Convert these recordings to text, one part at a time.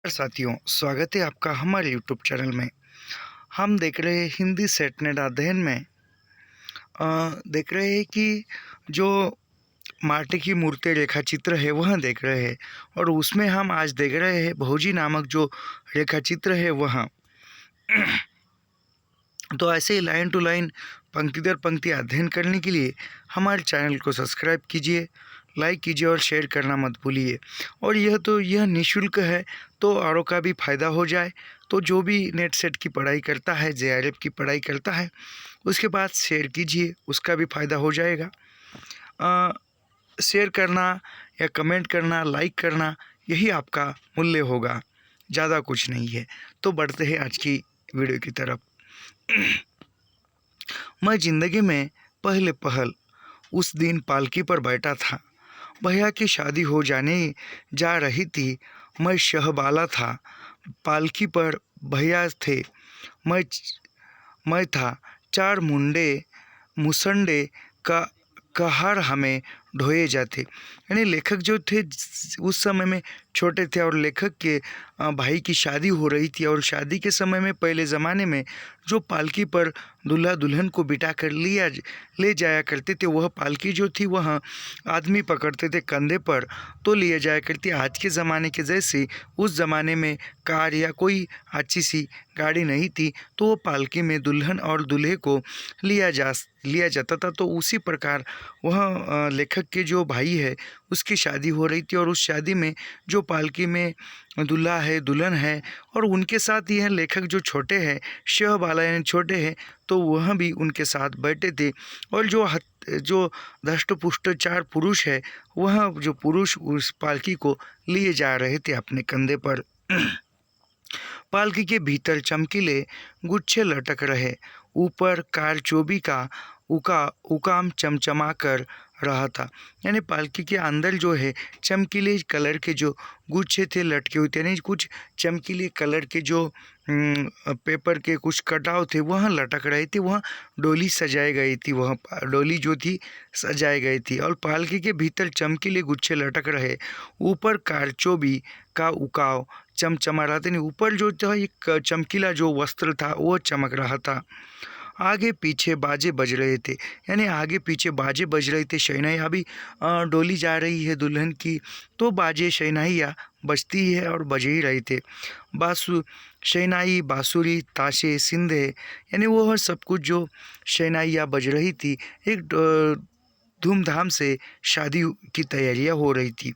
साथियों, स्वागत है आपका हमारे यूट्यूब चैनल में। हम देख रहे हैं हिंदी सेट नेट अध्ययन में देख रहे हैं कि जो माटी की मूर्ति रेखा चित्र है वह देख रहे हैं, और उसमें हम आज देख रहे हैं भौजी नामक जो रेखा चित्र है वह। तो ऐसे ही लाइन टू लाइन, पंक्ति दर पंक्ति अध्ययन करने के लिए हमारे चैनल को सब्सक्राइब कीजिए, लाइक कीजिए और शेयर करना मत भूलिए। और यह निःशुल्क है, तो औरों का भी फ़ायदा हो जाए। तो जो भी नेट सेट की पढ़ाई करता है, जेआरएफ की पढ़ाई करता है, उसके बाद शेयर कीजिए, उसका भी फ़ायदा हो जाएगा। शेयर करना या कमेंट करना, लाइक करना, यही आपका मूल्य होगा, ज़्यादा कुछ नहीं है। तो बढ़ते हैं आज की वीडियो की तरफ। मैं ज़िंदगी में पहले पहल उस दिन पालकी पर बैठा था। भैया की शादी हो जाने जा रही थी। मैं शहबाला था। पालकी पर भैया थे, मैं मैं था। चार मुंडे मुसंडे का कहार हमें ढोए जाते। यानी लेखक जो थे उस समय में छोटे थे, और लेखक के भाई की शादी हो रही थी, और शादी के समय में पहले ज़माने में जो पालकी पर दूल्हा दुल्हन को बिठा कर ले जाया करते थे, वह पालकी जो थी वह आदमी पकड़ते थे कंधे पर, तो लिए जाया करती। आज के ज़माने के जैसे उस ज़माने में कार या कोई अच्छी सी गाड़ी नहीं थी, तो वो पालकी में दुल्हन और दूल्हे को लिया जाता था। तो उसी प्रकार वह लेखक के जो भाई है उसकी शादी हो रही थी, और उस शादी में जो पालकी में दूल्हा है दुल्हन है, और उनके साथ यह लेखक जो छोटे हैं, शहबाला यानी छोटे हैं, तो वह भी उनके साथ बैठे थे। और जो धष्ट पुष्ट चार पुरुष है, वह जो पुरुष उस पालकी को लिए जा रहे थे अपने कंधे पर। पालकी के भीतर चमकीले गुच्छे लटक रहे। ऊपर कारचोबी का उकाम चमचमा कर रहा था। यानी पालकी के अंदर जो है चमकीले कलर के जो गुच्छे थे लटके हुए थे, यानी कुछ चमकीले कलर के जो पेपर के कुछ कटाव थे वह लटक रहे थे। वह डोली सजाई गई थी, वह डोली जो थी सजाई गई थी, और पालकी के भीतर चमकीले गुच्छे लटक रहे। ऊपर कारचोबी का उकाव चमचमा रहा था। नहीं, ऊपर जो था एक चमकीला जो वस्त्र था वो चमक रहा था। आगे पीछे बाजे बज रहे थे, यानी आगे पीछे बाजे बज रहे थे। शहनाइयाँ भी डोली जा रही है दुल्हन की, तो बाजे शहनाइयाँ बजती है और बज ही रहे थे। शहनाई, बाँसुरी, ताशे, सिंधे, यानी वो सब कुछ जो शहनाइयाँ बज रही थी, एक धूमधाम से शादी की तैयारियां हो रही थी।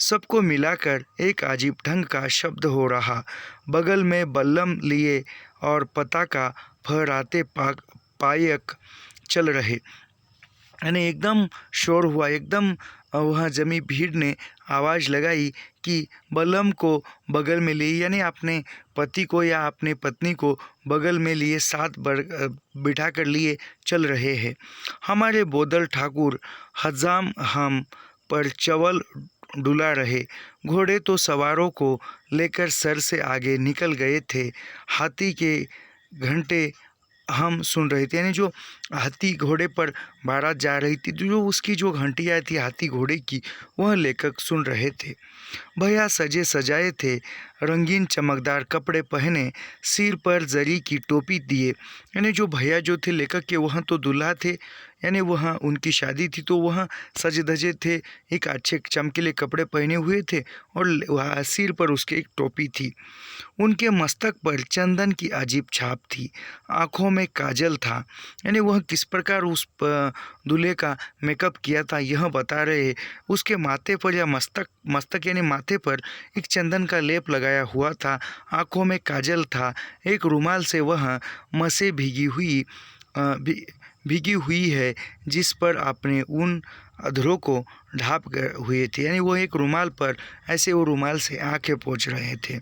सबको मिलाकर एक अजीब ढंग का शब्द हो रहा। बगल में बल्लम लिए और पताका फहराते पायक चल रहे। यानी एकदम शोर हुआ, एकदम वहाँ जमी भीड़ ने आवाज़ लगाई कि बल्लम को बगल में लिए, यानी अपने पति को या अपने पत्नी को बगल में लिए साथ बिठा कर लिए चल रहे हैं। हमारे बोदल ठाकुर हजाम हम पर चवल डुला रहे। घोड़े तो सवारों को लेकर सर से आगे निकल गए थे। हाथी के घंटे हम सुन रहे थे, यानी जो हाथी घोड़े पर बारात जा रही थी, जो उसकी जो घंटियाँ थी हाथी घोड़े की, वह लेखक सुन रहे थे। भैया सजे सजाए थे, रंगीन चमकदार कपड़े पहने, सिर पर जरी की टोपी दिए। यानी जो भैया जो थे लेखक के, वहाँ तो दूल्हा थे, यानी वहाँ उनकी शादी थी, तो वहाँ सजे धजे थे, एक अच्छे चमकीले कपड़े पहने हुए थे, और वहाँ सिर पर उसके एक टोपी थी। उनके मस्तक पर चंदन की अजीब छाप थी। आँखों में काजल था। यानी वह किस प्रकार उस दूल्हे का मेकअप किया था यह बता रहे। उसके माथे पर या मस्तक यानी माथे पर एक चंदन का लेप लगाया हुआ था। आँखों में काजल था। एक रुमाल से वह मसे भीगी हुई है, जिस पर अपने उन अधरों को ढाप हुए थे। यानी वो एक रुमाल पर ऐसे वो रुमाल से आंखें पोंछ रहे थे।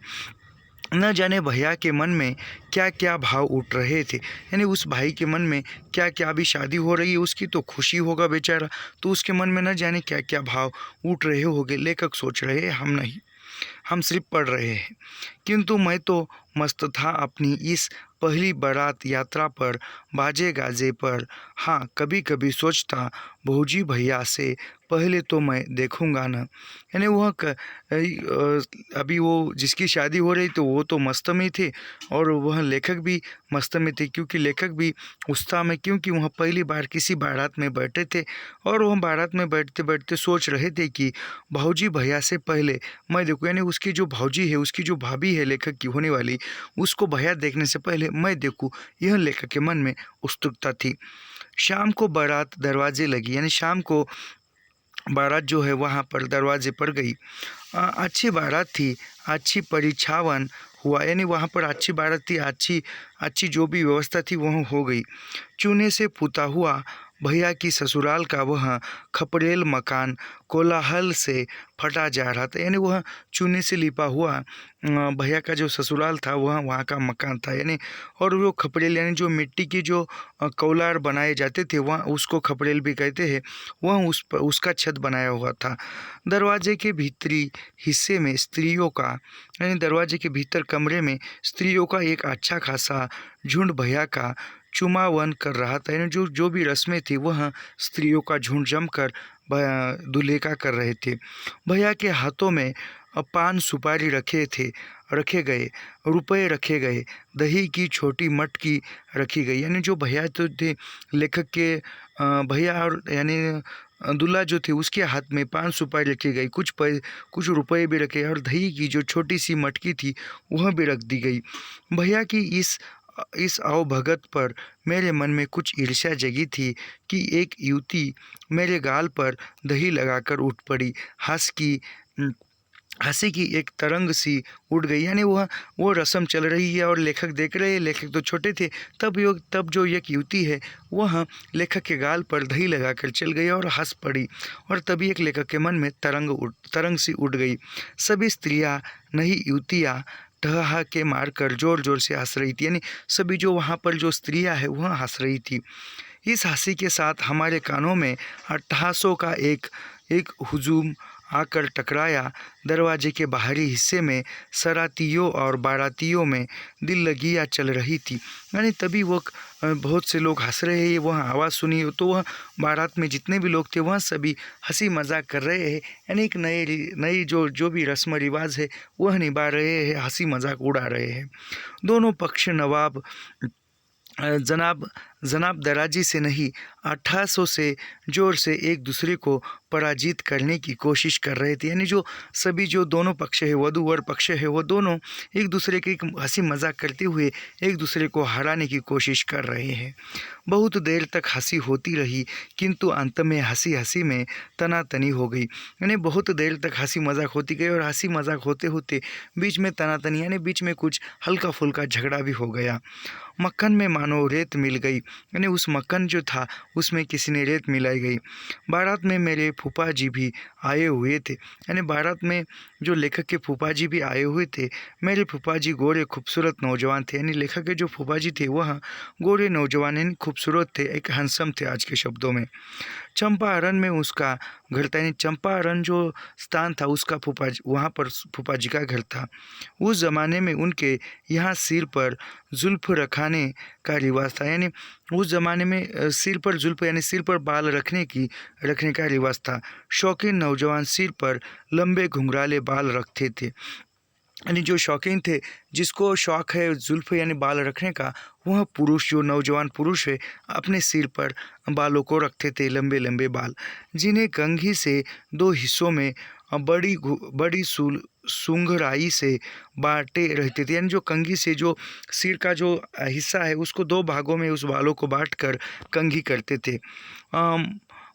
न जाने भैया के मन में क्या क्या भाव उठ रहे थे। यानी उस भाई के मन में क्या क्या, अभी शादी हो रही है उसकी तो खुशी होगा बेचारा, तो उसके मन में न जाने क्या क्या भाव उठ रहे होंगे। लेखक सोच रहे हम नहीं। हम सिर्फ पढ़ रहे हैं। किंतु मैं तो मस्त था अपनी इस पहली बारात यात्रा पर, बाजे गाजे पर। हाँ, कभी कभी सोचता भौजी भैया से पहले तो मैं देखूंगा न। यानी अभी वो जिसकी शादी हो रही तो वो तो मस्त में थे, और वह लेखक भी मस्त में थे, क्योंकि लेखक भी उत्साह में, क्योंकि वह पहली बार किसी बारात में बैठे थे। और वह बारात में बैठते बैठते सोच रहे थे कि भौजी भैया से पहले मैं देखूँ, यानी उसकी जो भौजी है, उसकी जो भाभी है लेखक की होने वाली, उसको भैया देखने से पहले मैं देखूँ, यह लेखक के मन में उत्सुकता थी। शाम को बारात दरवाजे लगी, यानी शाम को बारात जो है वहाँ पर दरवाजे पर गई। अच्छी बारात थी, अच्छी परिछावन हुआ, यानी वहाँ पर अच्छी बारात थी, अच्छी अच्छी जो भी व्यवस्था थी वह हो गई। चूने से पुता हुआ भैया की ससुराल का वह खपरेल मकान कोलाहल से फटा जा रहा था, यानी वह चूने से लिपा हुआ भैया का जो ससुराल था वह वहाँ का मकान था, यानी और वो खपरेल यानी जो मिट्टी की जो कौलार बनाए जाते थे वह उसको खपरेल भी कहते हैं, वह उसका छत बनाया हुआ था। दरवाजे के भीतरी हिस्से में स्त्रियों का, यानी दरवाजे के भीतर कमरे में स्त्रियों का एक अच्छा खासा झुंड भैया का चुमावन कर रहा था, यानी जो जो भी रस्में थी वह स्त्रियों का झुंड जमकर दूल्हे का कर रहे थे। भैया के हाथों में पान सुपारी रखे गए, रुपए रखे गए, दही की छोटी मटकी रखी गई, यानी जो भैया तो थे लेखक के भैया, और यानी दूल्हा जो थे उसके हाथ में पान सुपारी रखी गई, कुछ रुपए भी रखे, और दही की जो छोटी सी मटकी थी वह भी रख दी गई। भैया की इस आवभगत पर मेरे मन में कुछ ईर्ष्या जगी थी कि एक युवती मेरे गाल पर दही लगाकर उठ पड़ी। हंसी की एक तरंग सी उड़ गई, यानी वो रस्म चल रही है और लेखक देख रहे हैं, लेखक तो छोटे थे, तब जो एक युवती है वह लेखक के गाल पर दही लगाकर चल गई और हंस पड़ी, और तभी एक लेखक के मन में तरंग सी उड़ गई। सभी स्त्रियां नहीं युवतियाँ ठहाके मारकर जोर जोर से हंस रही थी, यानी सभी जो वहाँ पर जो स्त्रियां है वह हंस रही थी। इस हंसी के साथ हमारे कानों में अट्टहासों का एक हुजूम आकर टकराया। दरवाजे के बाहरी हिस्से में सरातियों और बारातियों में दिल लगियाँ चल रही थी, यानी तभी वो बहुत से लोग हंस रहे हैं, वह आवाज़ सुनी तो वह बारात में जितने भी लोग थे वह सभी हंसी मजाक कर रहे हैं, यानी एक नई जो भी रस्म रिवाज है वह निभा रहे हैं, हंसी मजाक उड़ा रहे हैं। दोनों पक्ष जनाब दराजी से नहीं 1800 से जोर से एक दूसरे को पराजित करने की कोशिश कर रहे थे, यानी जो सभी जो दोनों पक्ष है, वधू वर पक्ष है, वो दोनों एक दूसरे के हंसी मजाक करते हुए एक दूसरे को हराने की कोशिश कर रहे हैं। बहुत देर तक हंसी होती रही, किंतु अंत में हंसी हंसी में तनातनी हो गई, यानी बहुत देर तक हंसी मजाक होती गई और हंसी मजाक होते होते बीच में तनातनी, यानी बीच में कुछ हल्का फुल्का झगड़ा भी हो गया। मक्खन में मानो रेत मिल गई, यानी उस मक्खन जो था उसमें किसी ने रेत मिलाई गई। बारात में मेरे फूफा जी भी आए हुए थे, यानी बारात में जो लेखक के फूफा जी भी आए हुए थे। मेरे फूफा जी गोरे खूबसूरत नौजवान थे, यानी लेखक के जो फूफा जी थे वह गोरे नौजवान यानी खूबसूरत थे, एक हैंडसम थे आज के शब्दों में। चंपारण में उसका घर था, यानी चंपारण जो स्थान था उसका वहाँ पर फूफा जी का घर था। उस ज़माने में उनके यहाँ सिर पर जुल्फ रखाने का रिवाज था, यानी उस ज़माने में सिर पर जुल्फ यानी सिर पर बाल रखने का रिवाज था। शौकीन नौजवान सिर पर लंबे घुंघराले बाल रखते थे, यानी जो शौकीन थे, जिसको शौक़ है जुल्फ यानी बाल रखने का, वह पुरुष जो नौजवान पुरुष है अपने सिर पर बालों को रखते थे, लंबे लंबे बाल, जिन्हें कंघी से दो हिस्सों में बड़ी सुंघराई से बांटे रहते थे, यानी जो कंघी से जो सिर का जो हिस्सा है उसको दो भागों में उस बालों को बांटकर कंघी करते थे।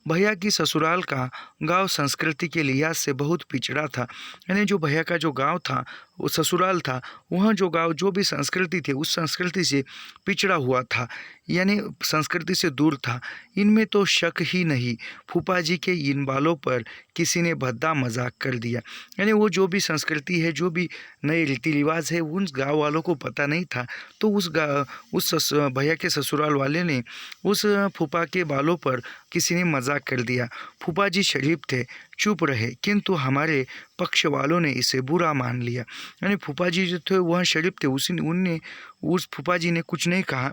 भैया की ससुराल का गांव संस्कृति के लिहाज से बहुत पिछड़ा था, यानी जो भैया का जो गांव था वो ससुराल था, वह जो गांव जो भी संस्कृति थी उस संस्कृति से पिछड़ा हुआ था, यानी संस्कृति से दूर था। इनमें तो शक ही नहीं, फूफा जी के इन बालों पर किसी ने भद्दा मजाक कर दिया। यानी वो जो भी संस्कृति है, जो भी नए रीति रिवाज है, उन गांव वालों को पता नहीं था। तो उस भैया के ससुराल वाले ने उस फूफा के बालों पर किसी ने मजाक कर दिया। फूफा जी शरीफ थे, चुप रहे, किंतु हमारे पक्ष वालों ने इसे बुरा मान लिया। यानी फूफा जी जो थे वह शरीफ थे, उस फूफा जी ने कुछ नहीं कहा,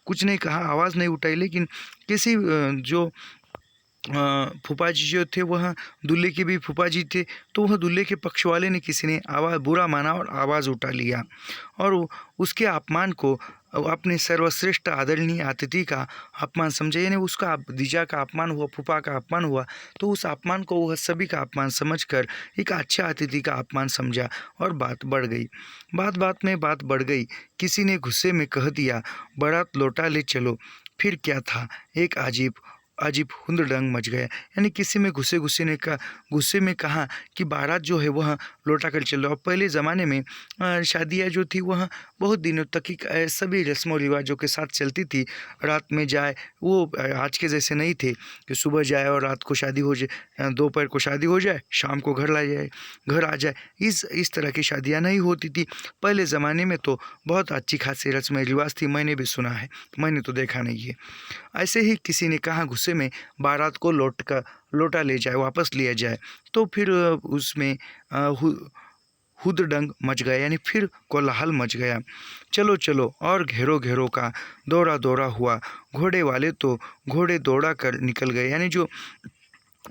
कुछ नहीं कहा, आवाज़ नहीं उठाई। लेकिन किसी जो फूफा जी जो थे वह दूल्हे के भी फूफा जी थे, तो वह दूल्हे के पक्ष वाले ने किसी ने आवाज़ बुरा माना और आवाज़ उठा लिया, और उसके अपमान को अपने सर्वश्रेष्ठ आदरणीय अतिथि का अपमान समझे। यानी उसका जीजा का अपमान हुआ, फूफा का अपमान हुआ, तो उस अपमान को वह सभी का अपमान समझकर एक अच्छा अतिथि का अपमान समझा, और बात बढ़ गई। बात में बात बढ़ गई। किसी ने गुस्से में कह दिया, बारात लौटा ले चलो। फिर क्या था, एक अजीब हुंदड़ंग मच गया। यानी किसी में गुस्से में कहा कि बारात जो है वह लौटा कर चलो। अब पहले ज़माने में शादियाँ जो थी वह बहुत दिनों तक ही सभी रस्मों रिवाजों के साथ चलती थी। रात में जाए, वो आज के जैसे नहीं थे कि सुबह जाए और रात को शादी हो जाए, दोपहर को शादी हो जाए, शाम को घर आ जाए। इस तरह की शादियाँ नहीं होती थी। पहले ज़माने में तो बहुत अच्छी खासी रस्में रिवाज थी, मैंने भी सुना है, मैंने तो देखा नहीं है। ऐसे ही किसी ने कहा गुस्से में, बारात को लौटा ले जाए, वापस लिया जाए। तो फिर उसमें हुदडंग मच गया, यानी फिर कोलाहल मच गया। चलो और घेरों का दौरा हुआ। घोड़े वाले तो घोड़े दौड़ा कर निकल गए। यानी जो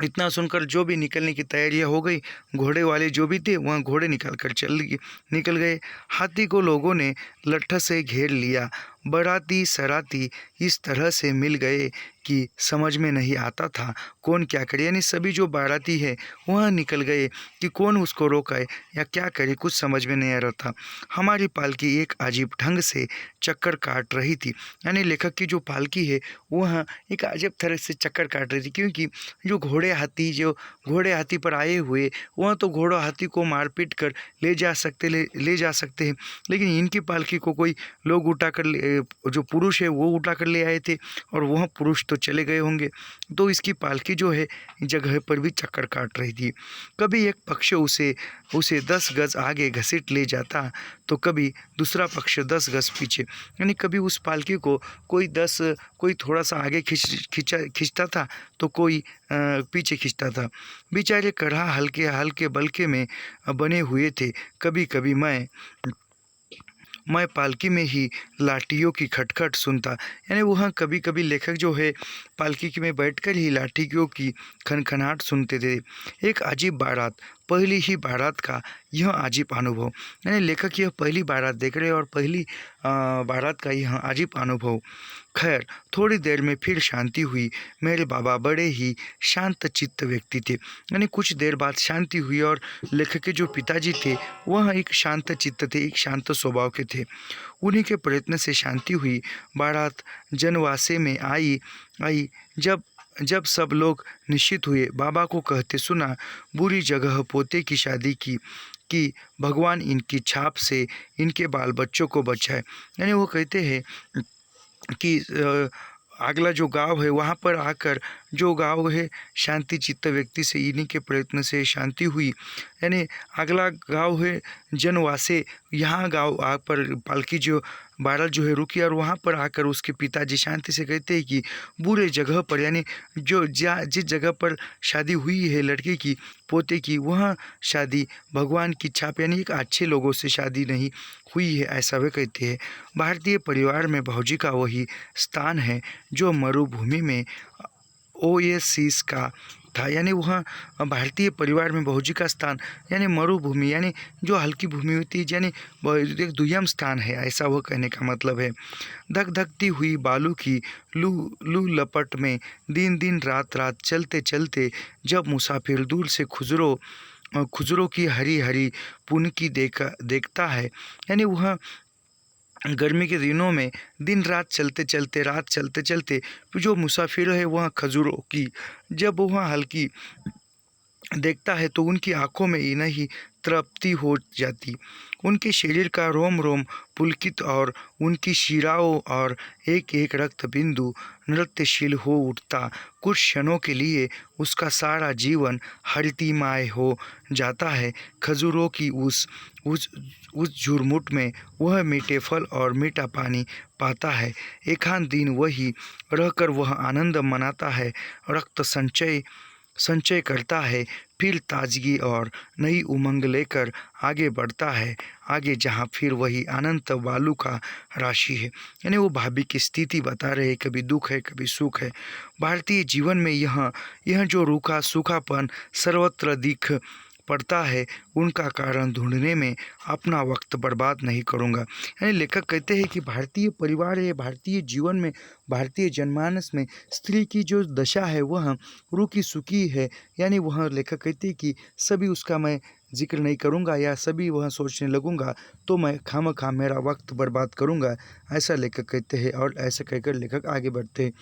इतना सुनकर जो भी निकलने की तैयारियां हो गई, घोड़े वाले जो भी थे वहाँ घोड़े निकल गए। हाथी को लोगों ने लट्ठ से घेर लिया। बाराती सराती इस तरह से मिल गए कि समझ में नहीं आता था कौन क्या करे। यानी सभी जो बाराती है वहाँ निकल गए कि कौन उसको रोकाए या क्या करे, कुछ समझ में नहीं आ रहा था। हमारी पालकी एक अजीब ढंग से चक्कर काट रही थी। यानी लेखक की जो पालकी है वह एक अजीब तरह से चक्कर काट रही थी, क्योंकि जो घोड़े हाथी पर आए हुए, वह तो घोड़ा हाथी को मारपीट कर ले जा सकते हैं, लेकिन इनकी पालकी को कोई लोग जो पुरुष है वो उठा कर ले आए थे, और वह पुरुष तो चले गए होंगे। तो इसकी पालकी जो है जगह पर भी चक्कर काट रही थी। कभी एक पक्ष उसे 10 गज आगे घसीट ले जाता, तो कभी दूसरा पक्ष 10 गज पीछे। यानी कभी उस पालकी को कोई थोड़ा सा आगे खींचता था, तो कोई पीछे खींचता था। बेचारे कढ़ा हल्के बल्के में बने हुए थे। कभी कभी मैं पालकी में ही लाठियों की खटखट सुनता। यानी वहाँ कभी कभी लेखक जो है पालकी में बैठकर ही लाठियों की खनखनाहट सुनते थे। एक अजीब बारात, पहली ही बारात का यह अजीब अनुभव। यानी लेखक यह पहली बारात देख रहे और पहली बारात का यह अजीब अनुभव। खैर, थोड़ी देर में फिर शांति हुई। मेरे बाबा बड़े ही शांत चित्त व्यक्ति थे। यानी कुछ देर बाद शांति हुई, और लेखक के जो पिताजी थे वह एक शांत चित्त थे, एक शांत स्वभाव के थे। उन्हीं के प्रयत्न से शांति हुई। बारात जनवासे में आई। जब सब लोग निश्चित हुए, बाबा को कहते सुना, बुरी जगह पोते की शादी की कि भगवान इनकी छाप से इनके बाल बच्चों को बचाए। यानी वो कहते हैं कि अगला जो गांव है वहाँ पर आकर जो गांव है शांति चित्त व्यक्ति से इन्हीं के प्रयत्न से शांति हुई। यानी अगला गांव है जनवासे, यहाँ गांव आ पर पालकी जो बारात जो है रुकी, और वहाँ पर आकर उसके पिताजी शांति से कहते हैं कि बुरे जगह पर, यानी जिस जगह पर शादी हुई है लड़के की पोते की, वहाँ शादी भगवान की छाप, यानी एक अच्छे लोगों से शादी नहीं हुई है, ऐसा वे कहते हैं। भारतीय परिवार में भौजी का वही स्थान है जो मरुभूमि में ओएसिस का था। यानी वहाँ भारतीय परिवार में भौजी का स्थान यानी मरुभूमि, यानी जो हल्की भूमि होती है, यानी एक दुय्यम स्थान है, ऐसा वह कहने का मतलब है। धकधकती हुई बालू की लू लपट में दिन रात चलते चलते जब मुसाफिर दूर से खुजरों की हरी हरी पुनकी देखता है, यानी वह गर्मी के दिनों में दिन रात चलते चलते जो मुसाफिर है वहाँ खजूरों की जब वहाँ हल्की देखता है तो उनकी आंखों में ही नहीं तृप्ति हो जाती। उनके शरीर का रोम रोम पुलकित और उनकी शिराओं और एक एक रक्त बिंदु नृत्यशील हो उठता। कुछ क्षणों के लिए उसका सारा जीवन हरितिमाय हो जाता है। खजूरों की उस उस झुरमुट में वह मीठे फल और मीठा पानी पाता है। एकांत दिन वही रहकर वह आनंद मनाता है, रक्त संचय करता है, फिर ताजगी और नई उमंग लेकर आगे बढ़ता है, आगे जहाँ फिर वही अनंत बालू का राशि है। यानी वो भाभी की स्थिति बता रहे, कभी दुख है कभी सुख है। भारतीय जीवन में यह जो रूखा सूखापन सर्वत्र दिख पड़ता है, उनका कारण ढूंढने में अपना वक्त बर्बाद नहीं करूँगा। यानी लेखक कहते हैं कि भारतीय परिवार है, भारतीय जीवन में, भारतीय जनमानस में स्त्री की जो दशा है वह रूखी सूखी है। यानी वह लेखक कहते हैं कि सभी उसका मैं जिक्र नहीं करूँगा या सभी वह सोचने लगूँगा तो मैं खामखा मेरा वक्त बर्बाद करूँगा, ऐसा लेखक कहते हैं। और ऐसा कहकर लेखक आगे बढ़ते हैं।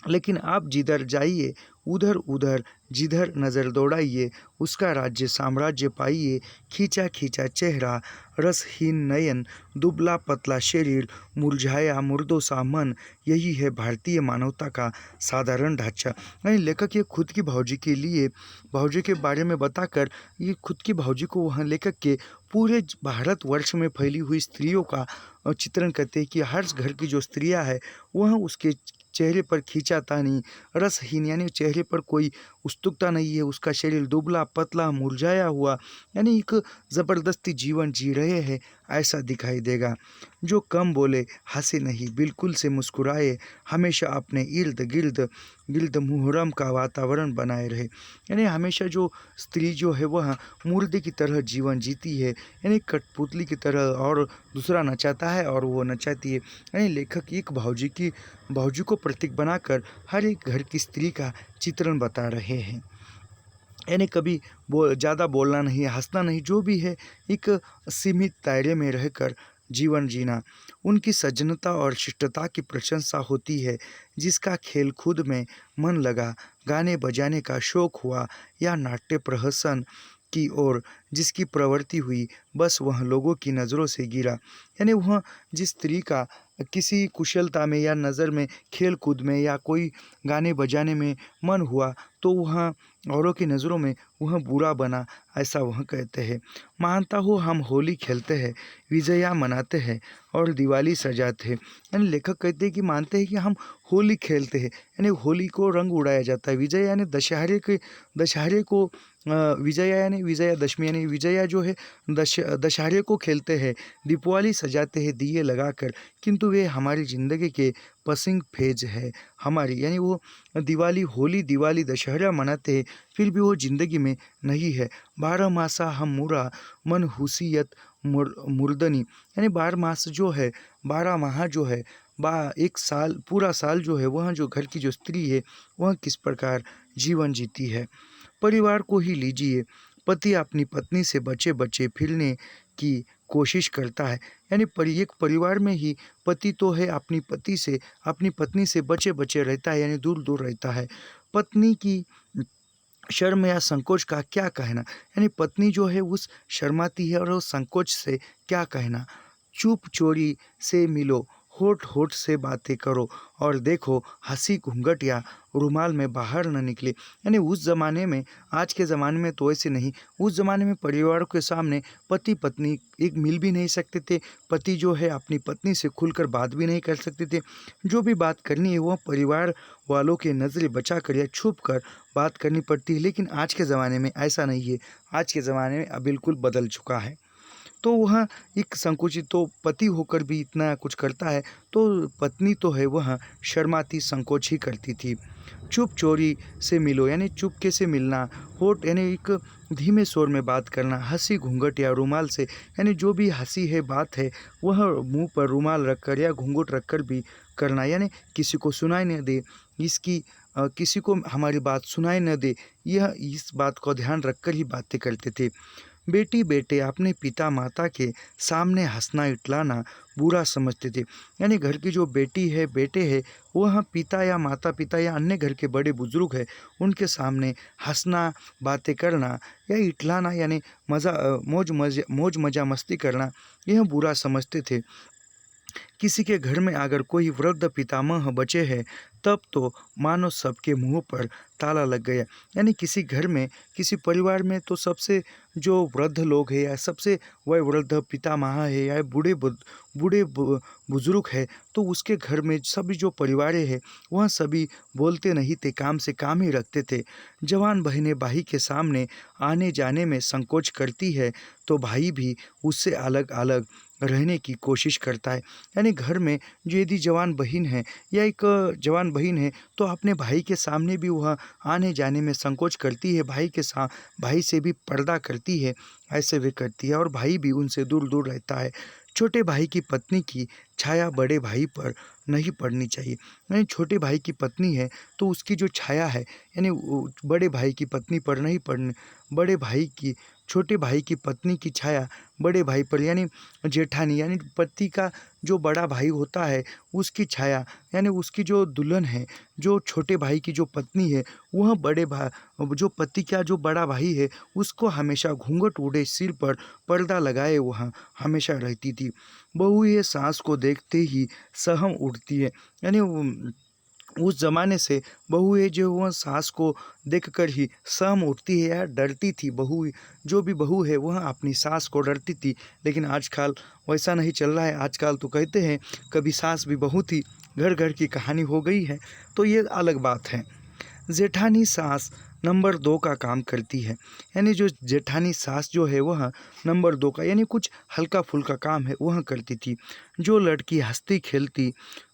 लेकिन आप जिधर जाइए उधर उधर जिधर नज़र दौड़ाइए उसका राज्य साम्राज्य पाइए। खींचा खींचा चेहरा, रसहीन नयन, दुबला पतला शरीर, मुरझाया मुर्दोसा मन, यही है भारतीय मानवता का साधारण ढांचा। यानी लेखक ये खुद की भावजी के लिए भावजी के बारे में बताकर ये खुद की भावजी को वहाँ लेखक के पूरे भारतवर्ष में फैली हुई स्त्रियों का चित्रण करते हैं कि हर घर की जो स्त्रियाँ है वह उसके चेहरे पर खींचातानी, रसहीन यानी चेहरे पर कोई उत्सुकता नहीं है, उसका शरीर दुबला पतला मुरझाया हुआ यानी एक ज़बरदस्ती जीवन जी रहे हैं ऐसा दिखाई देगा। जो कम बोले, हंसे नहीं, बिल्कुल से मुस्कुराए, हमेशा अपने इर्द गिर्द गिर्द मुहर्रम का वातावरण बनाए रहे। यानी हमेशा जो स्त्री जो है वह मुर्दे की तरह जीवन जीती है, यानी कठपुतली की तरह, और दूसरा नचाता है और वो नचाती है। यानी लेखक एक भावजी को प्रतीक बनाकर हर एक घर की स्त्री का चित्रण बता रहे हैं। यानी कभी ज़्यादा बोलना नहीं, हंसना नहीं, जो भी है एक सीमित दायरे में रहकर जीवन जीना। उनकी सज्जनता और शिष्टता की प्रशंसा होती है। जिसका खेल कूद में मन लगा, गाने बजाने का शौक हुआ या नाट्य प्रहसन की ओर जिसकी प्रवृत्ति हुई, बस वह लोगों की नज़रों से गिरा। यानी वह जिस स्त्री का किसी कुशलता में या नज़र में, खेल कूद में या कोई गाने बजाने में मन हुआ तो वह औरों की नज़रों में वह बुरा बना, ऐसा वह कहते हैं। मानता हो हम होली खेलते हैं, विजया मनाते हैं और दिवाली सजाते हैं। यानी लेखक कहते हैं कि मानते हैं कि हम होली खेलते हैं, यानी होली को रंग उड़ाया जाता है। विजय यानी दशहरे को विजया यानी विजयादशमी यानी विजया जो है दशहरे को खेलते हैं, दीपावली सजाते हैं दिए लगाकर, किंतु वे हमारी ज़िंदगी के पसिंग फेज है हमारी। यानी वो होली दिवाली दशहरा मनाते हैं फिर भी वो ज़िंदगी में नहीं है। 12 मासा हम मुरा मन हुसियत मुर्दनी, यानी 12 मास जो है, 12 माह जो है, एक साल पूरा साल जो है, वह जो घर की जो स्त्री है वह किस प्रकार जीवन जीती है। परिवार को ही लीजिए, पति अपनी पत्नी से बचे बचे फिरने की कोशिश करता है। यानी एक परिवार में ही पति तो है अपनी पत्नी से बचे बचे रहता है, यानी दूर दूर रहता है। पत्नी की शर्म या संकोच का क्या कहना, यानी पत्नी जो है उस शर्माती है और उस संकोच से क्या कहना। चुप चोरी से मिलो, होठ होठ से बातें करो और देखो हंसी घूंघट या रुमाल में बाहर न निकले। यानी उस ज़माने में, आज के ज़माने में तो ऐसे नहीं, उस ज़माने में परिवार के सामने पति पत्नी एक मिल भी नहीं सकते थे। पति जो है अपनी पत्नी से खुलकर बात भी नहीं कर सकते थे। जो भी बात करनी है वह परिवार वालों के नज़रें बचा कर या छुप कर बात करनी पड़ती है। लेकिन आज के ज़माने में ऐसा नहीं है, आज के ज़माने में अब बिल्कुल बदल चुका है। तो वह एक संकुचित, तो पति होकर भी इतना कुछ करता है तो पत्नी तो है वह शर्माती संकोच ही करती थी। चुप चोरी से मिलो यानी चुपके से मिलना, होठ यानी एक धीमे स्वर में बात करना, हंसी घूंघट या रुमाल से, यानी जो भी हंसी है बात है वह मुंह पर रुमाल रखकर या घूंघट रखकर भी करना, यानी किसी को सुनाई न दे, किसी को हमारी बात सुनाई न दे, यह इस बात को ध्यान रखकर ही बातें करते थे। बेटी बेटे अपने पिता माता के सामने हंसना इटलाना बुरा समझते थे। यानी घर की जो बेटी है बेटे है वह पिता या माता पिता या अन्य घर के बड़े बुजुर्ग है उनके सामने हंसना, बातें करना या इटलाना यानी मौज मजा मस्ती करना यह बुरा समझते थे। किसी के घर में अगर कोई वृद्ध पितामह बचे हैं तब तो मानो सबके मुंह पर ताला लग गया। यानी किसी घर में किसी परिवार में तो सबसे जो वृद्ध लोग हैं या सबसे वह वृद्ध पितामह है या बुजुर्ग है तो उसके घर में सभी जो परिवार है वह सभी बोलते नहीं थे, काम से काम ही रखते थे। जवान बहनें भाई के सामने आने जाने में संकोच करती है तो भाई भी उससे अलग अलग रहने की कोशिश करता है। यानी घर में जो यदि जवान बहन है या एक जवान बहन है तो अपने भाई के सामने भी वह आने जाने में संकोच करती है, भाई से भी पर्दा करती है, ऐसे वे करती है और भाई भी उनसे दूर दूर रहता है। छोटे भाई की पत्नी की छाया बड़े भाई पर नहीं पड़नी चाहिए। यानी छोटे भाई की पत्नी है तो उसकी जो छाया है यानी बड़े भाई की पत्नी पर नहीं पड़नी, बड़े भाई की छोटे भाई की पत्नी की छाया बड़े भाई पर यानी जेठानी यानी पति का जो बड़ा भाई होता है उसकी छाया यानी उसकी जो दुल्हन है जो छोटे भाई की जो पत्नी है वह बड़े भाई जो पति का जो बड़ा भाई है उसको हमेशा घूंघट ओढ़े सिर पर पर्दा लगाए वह हमेशा रहती थी। बहू ये सास को देखते ही सहम उठती है। यानी उस ज़माने से बहू है जो वह सास को देखकर ही सहम उठती है या डरती थी। बहू जो भी बहू है वह अपनी सास को डरती थी, लेकिन आजकल वैसा नहीं चल रहा है। आजकल तो कहते हैं कभी सास भी बहू थी, घर घर की कहानी हो गई है, तो ये अलग बात है। जेठानी सास नंबर 2 का काम करती है। यानी जो जेठानी सास जो है वह नंबर 2 का यानी कुछ हल्का फुल्का काम है वह करती थी। जो लड़की हंसती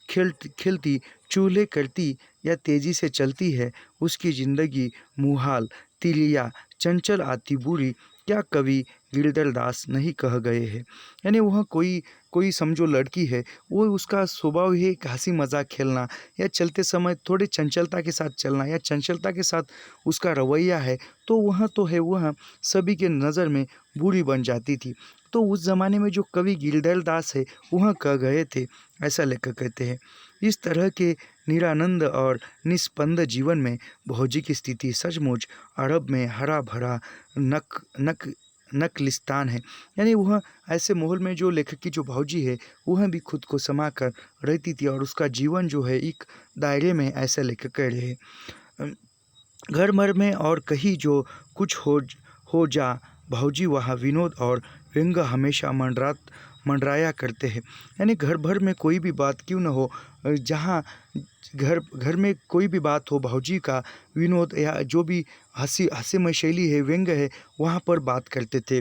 खेलती चूल्हे करती या तेजी से चलती है उसकी जिंदगी मुहाल तिलिया चंचल आती बुरी क्या कवि गिरधर दास नहीं कह गए हैं। यानी वह कोई समझो लड़की है वो उसका स्वभाव ही एक हंसी मजाक खेलना या चलते समय थोड़ी चंचलता के साथ चलना या चंचलता के साथ उसका रवैया है तो वह तो है वह सभी के नज़र में बुरी बन जाती थी। तो उस ज़माने में जो कवि गिरधर दास है वह कह गए थे, ऐसा लेखक कहते हैं। इस तरह के निरानंद और निस्पंद जीवन में भौजी की स्थिति सचमुच अरब में हरा भरा नक नक नकलिस्तान है। यानी वह ऐसे माहौल में जो लेखक की जो भौजी है वह भी खुद को समा कर रहती थी और उसका जीवन जो है एक दायरे में ऐसा लेखक कह रहे हैं। घर भर में और कहीं जो कुछ हो जा भौजी वहाँ विनोद और व्यंग हमेशा मंडराया करते हैं। यानी घर भर में कोई भी बात क्यों न हो, जहाँ घर में कोई भी बात हो भौजी का विनोद या जो भी हास्यमय शैली है व्यंग है वहाँ पर बात करते थे।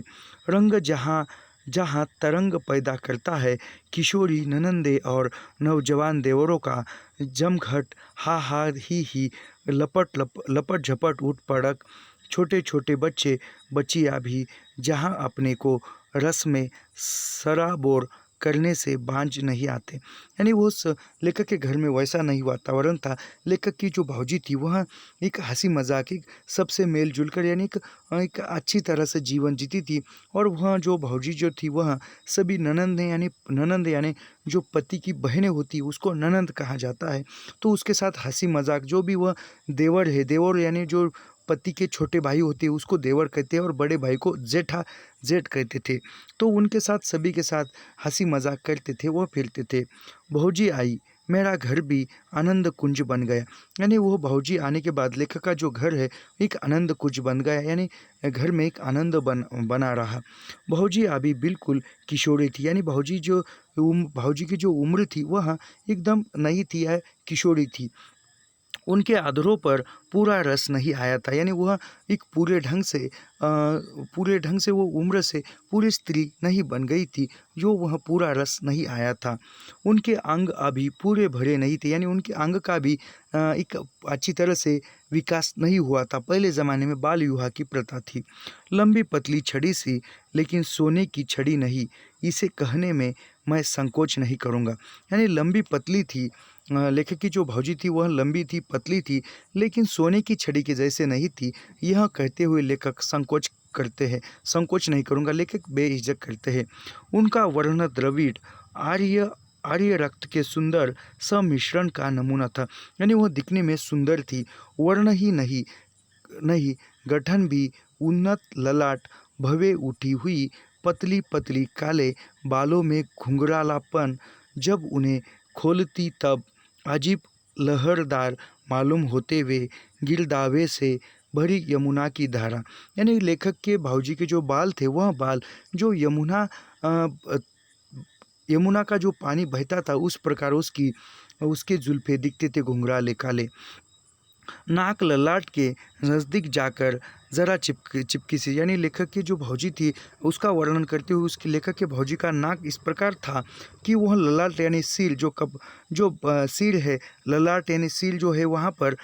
रंग जहाँ जहाँ तरंग पैदा करता है किशोरी ननंदे और नौजवान देवरों का जमघट हा हा ही लपट झपट उठ पड़क छोटे छोटे बच्चियाँ भी जहाँ अपने को रस में सराबोर करने से बांझ नहीं आते। यानी वो लेखक के घर में वैसा नहीं वातावरण था। लेखक की जो भौजी थी वह एक हंसी मजाक एक सबसे मेल जुल कर यानी एक अच्छी तरह से जीवन जीती थी और वह जो भौजी जो थी वह सभी ननंद यानी जो पति की बहनें होती उसको ननंद कहा जाता है। तो उसके साथ हंसी मजाक जो भी वह देवर यानी जो पति के छोटे भाई होते हैं उसको देवर कहते हैं और बड़े भाई को जेठ कहते थे। तो उनके साथ सभी के साथ हंसी मजाक करते थे, वो फिरते थे। भौजी आई मेरा घर भी आनंद कुंज बन गया। यानी वो भौजी आने के बाद लेखक का जो घर है एक आनंद कुंज बन गया, यानी घर में एक आनंद बना रहा। भौजी अभी बिल्कुल किशोरी थी। यानी भौजी की जो उम्र थी वह एकदम नई थी या किशोरी थी। उनके अधरों पर पूरा रस नहीं आया था। यानी वह एक पूरे ढंग से वो उम्र से पूरी स्त्री नहीं बन गई थी, जो वह पूरा रस नहीं आया था। उनके अंग अभी पूरे भरे नहीं थे। यानी उनके अंग का भी एक अच्छी तरह से विकास नहीं हुआ था। पहले ज़माने में बाल विवाह की प्रथा थी। लंबी पतली छड़ी सी, लेकिन सोने की छड़ी नहीं, इसे कहने में मैं संकोच नहीं करूँगा। यानी लंबी पतली थी, लेखक की जो भौजी थी वह लंबी थी पतली थी, लेकिन सोने की छड़ी के जैसे नहीं थी। यह कहते हुए लेखक संकोच करते हैं, संकोच नहीं करूँगा, लेखक बेझिझक करते हैं। उनका वर्ण द्रविड़ आर्य आर्य रक्त के सुंदर सम्मिश्रण का नमूना था। यानी वह दिखने में सुंदर थी, वर्ण ही नहीं नहीं गठन भी उन्नत, ललाट भवे उठी हुई, पतली पतली काले बालों में घुंघरालापन, जब उन्हें खोलती तब अजीब लहरदार मालूम होते हुए गिरदावे से भरी यमुना की धारा। यानी लेखक के भाऊजी के जो बाल थे, वह बाल जो यमुना का जो पानी बहता था उस प्रकार उसके जुल्फे दिखते थे घुंघराले काले। नाक ललाट के नज़दीक जाकर ज़रा चिपकी सी। यानी लेखक की जो भौजी थी उसका वर्णन करते हुए उसके लेखक के भौजी का नाक इस प्रकार था कि वह ललाट यानी सील सील है, ललाट यानी सील जो है वहाँ पर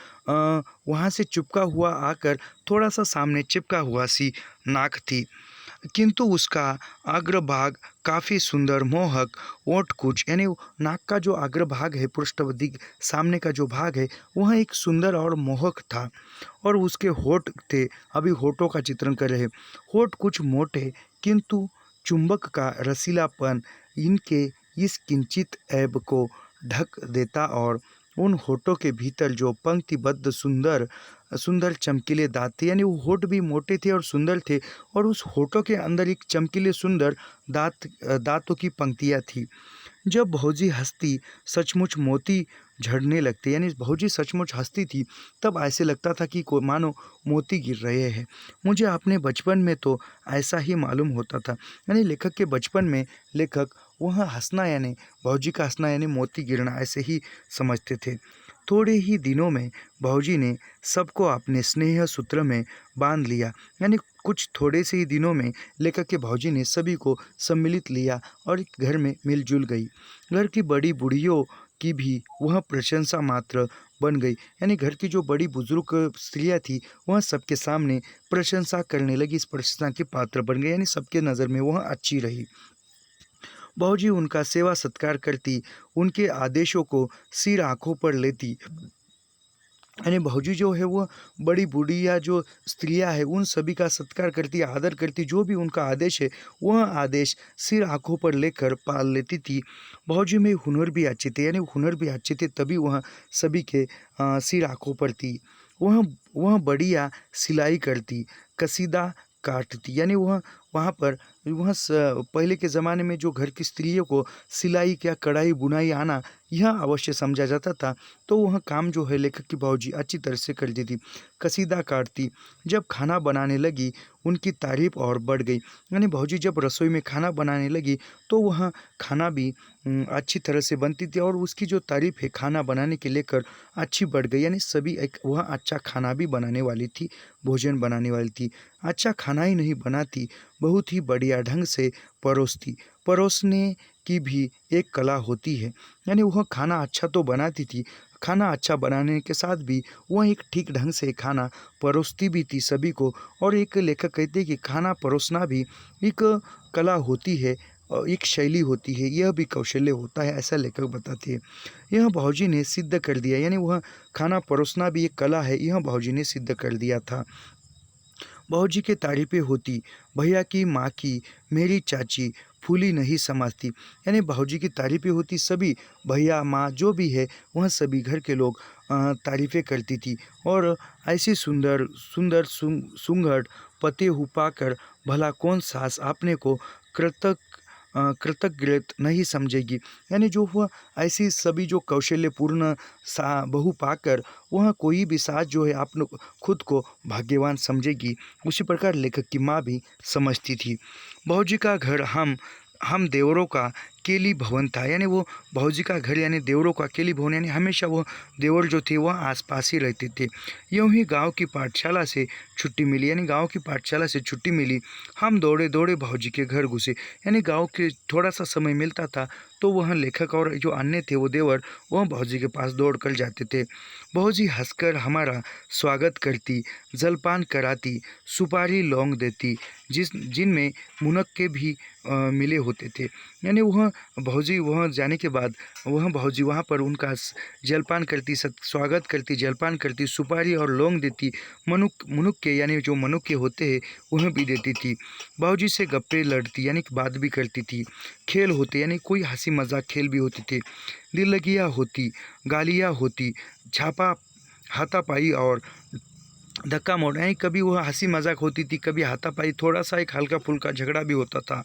वहाँ से चिपका हुआ आकर थोड़ा सा सामने चिपका हुआ सी नाक थी। किंतु उसका अग्रभाग काफ़ी सुंदर मोहक, ओठ कुछ यानी नाक का जो अग्रभाग है, पृष्ठभूमि सामने का जो भाग है वह एक सुंदर और मोहक था। और उसके होठ थे, अभी होठों का चित्रण कर रहे। होठ कुछ मोटे किंतु चुंबक का रसीलापन इनके इस किंचित ऐब को ढक देता, और उन होठों के भीतर जो पंक्तिबद्ध सुंदर सुंदर चमकीले दांत थे। यानी वो होठ भी मोटे थे और सुंदर थे, और उस होठों के अंदर एक चमकीले सुंदर दांतों की पंक्तियाँ थी। जब भौजी हंसती सचमुच मोती झड़ने लगते। यानी भौजी सचमुच हंसती थी तब ऐसे लगता था कि मानो मोती गिर रहे हैं। मुझे अपने बचपन में तो ऐसा ही मालूम होता था। यानी लेखक के बचपन में लेखक वह हंसना यानी भौजी का हंसना यानी मोती गिरना ऐसे ही समझते थे। थोड़े ही दिनों में भौजी ने सबको अपने स्नेह सूत्र में बांध लिया। यानी कुछ थोड़े से ही दिनों में लेखक के भौजी ने सभी को सम्मिलित लिया और एक घर में मिलजुल गई। घर की बड़ी बूढ़ियों की भी वह प्रशंसा मात्र बन गई। यानी घर की जो बड़ी बुजुर्ग स्त्रियाँ थी वह सबके सामने प्रशंसा करने लगी, इस प्रशंसा के पात्र बन गई। यानी सबके नज़र में वह अच्छी रही। भौजी उनका सेवा सत्कार करती, उनके आदेशों को सिर आंखों पर लेती। यानी भौजी जो है वो बड़ी बूढ़िया जो स्त्रियां है उन सभी का सत्कार करती, आदर करती, जो भी उनका आदेश है वह आदेश सिर आंखों पर लेकर पाल लेती थी। भौजी में हुनर भी अच्छे थे। यानी हुनर भी अच्छे थे तभी वह सभी के सिर आंखों पर थी। वह बढ़िया सिलाई करती, कसीदा काटती। यानी वह वहाँ पर पहले के ज़माने में जो घर की स्त्रियों को सिलाई क्या कढ़ाई बुनाई आना यह अवश्य समझा जाता था, तो वह काम जो है लेखक की भौजी अच्छी तरह से करती थी, कसीदा काटती। जब खाना बनाने लगी उनकी तारीफ और बढ़ गई। यानी भौजी जब रसोई में खाना बनाने लगी तो वह खाना भी अच्छी तरह से बनती थी, और उसकी जो तारीफ है खाना बनाने के लेकर अच्छी बढ़ गई। यानी सभी वह अच्छा खाना भी बनाने वाली थी, भोजन बनाने वाली थी। अच्छा खाना ही नहीं बनाती, बहुत ही बढ़िया ढंग से परोसती। परोसने की भी एक कला होती है। यानी वह खाना अच्छा तो बनाती थी, खाना अच्छा बनाने के साथ भी वह एक ठीक ढंग से खाना परोसती भी थी सभी को। और एक लेखक कहते हैं कि खाना परोसना भी एक कला होती है, और एक शैली होती है, यह भी कौशल्य होता है, ऐसा लेखक बताते हैं। यह भौजी ने सिद्ध कर दिया। यानी वह खाना परोसना भी एक कला है, यह भौजी ने सिद्ध कर दिया था। भौजी की तारीफें होती, भैया की माँ की, मेरी चाची फूली नहीं समझती। यानी भौजी की तारीफें होती, सभी भैया माँ जो भी है वह सभी घर के लोग तारीफें करती थी। और ऐसी सुंदर सुंदर सुंगढ़ पते हु पाकर भला कौन सास अपने को कृतज्ञ नहीं समझेगी। यानी जो वह ऐसी सभी जो कौशल्यपूर्ण बहू पाकर वह कोई भी सास जो है अपने खुद को भाग्यवान समझेगी। उसी प्रकार लेखक की माँ भी समझती थी। भौजी का घर हम देवरों का केली भवन था। यानी वो भौजी का घर यानी देवरों का केली भवन, यानी हमेशा वो देवर जो थे वह आसपास ही रहते थे। यूँ ही गांव की पाठशाला से छुट्टी मिली। यानी गांव की पाठशाला से छुट्टी मिली, हम दौड़े दौड़े भौजी के घर घुसे। यानी गांव के थोड़ा सा समय मिलता था तो वह लेखक और जो अन्य थे वो देवर वह भौजी के पास दौड़ कर जाते थे। भौजी हंसकर हमारा स्वागत करती, जलपान कराती, सुपारी लौंग देती, जिनमें मुनक्के भी मिले होते थे। यानी वह भौजी वहाँ जाने के बाद वह भौजी वहाँ पर उनका जलपान करती, स्वागत करती, जलपान करती, सुपारी और लौंग देती, मनुक्के यानी जो मनुक्के होते हैं वह भी देती थी। भौजी से गप्पे लड़ती यानी कि बात भी करती थी। खेल होते यानी कोई हंसी मजाक खेल भी होते थे। दिल लगियाँ होती, गालियाँ होती, छापा हाथापाई और धक्का मोड़ यानी कभी वह हंसी मजाक होती थी, कभी हाथापाई, थोड़ा सा एक हल्का फुल्का झगड़ा भी होता था।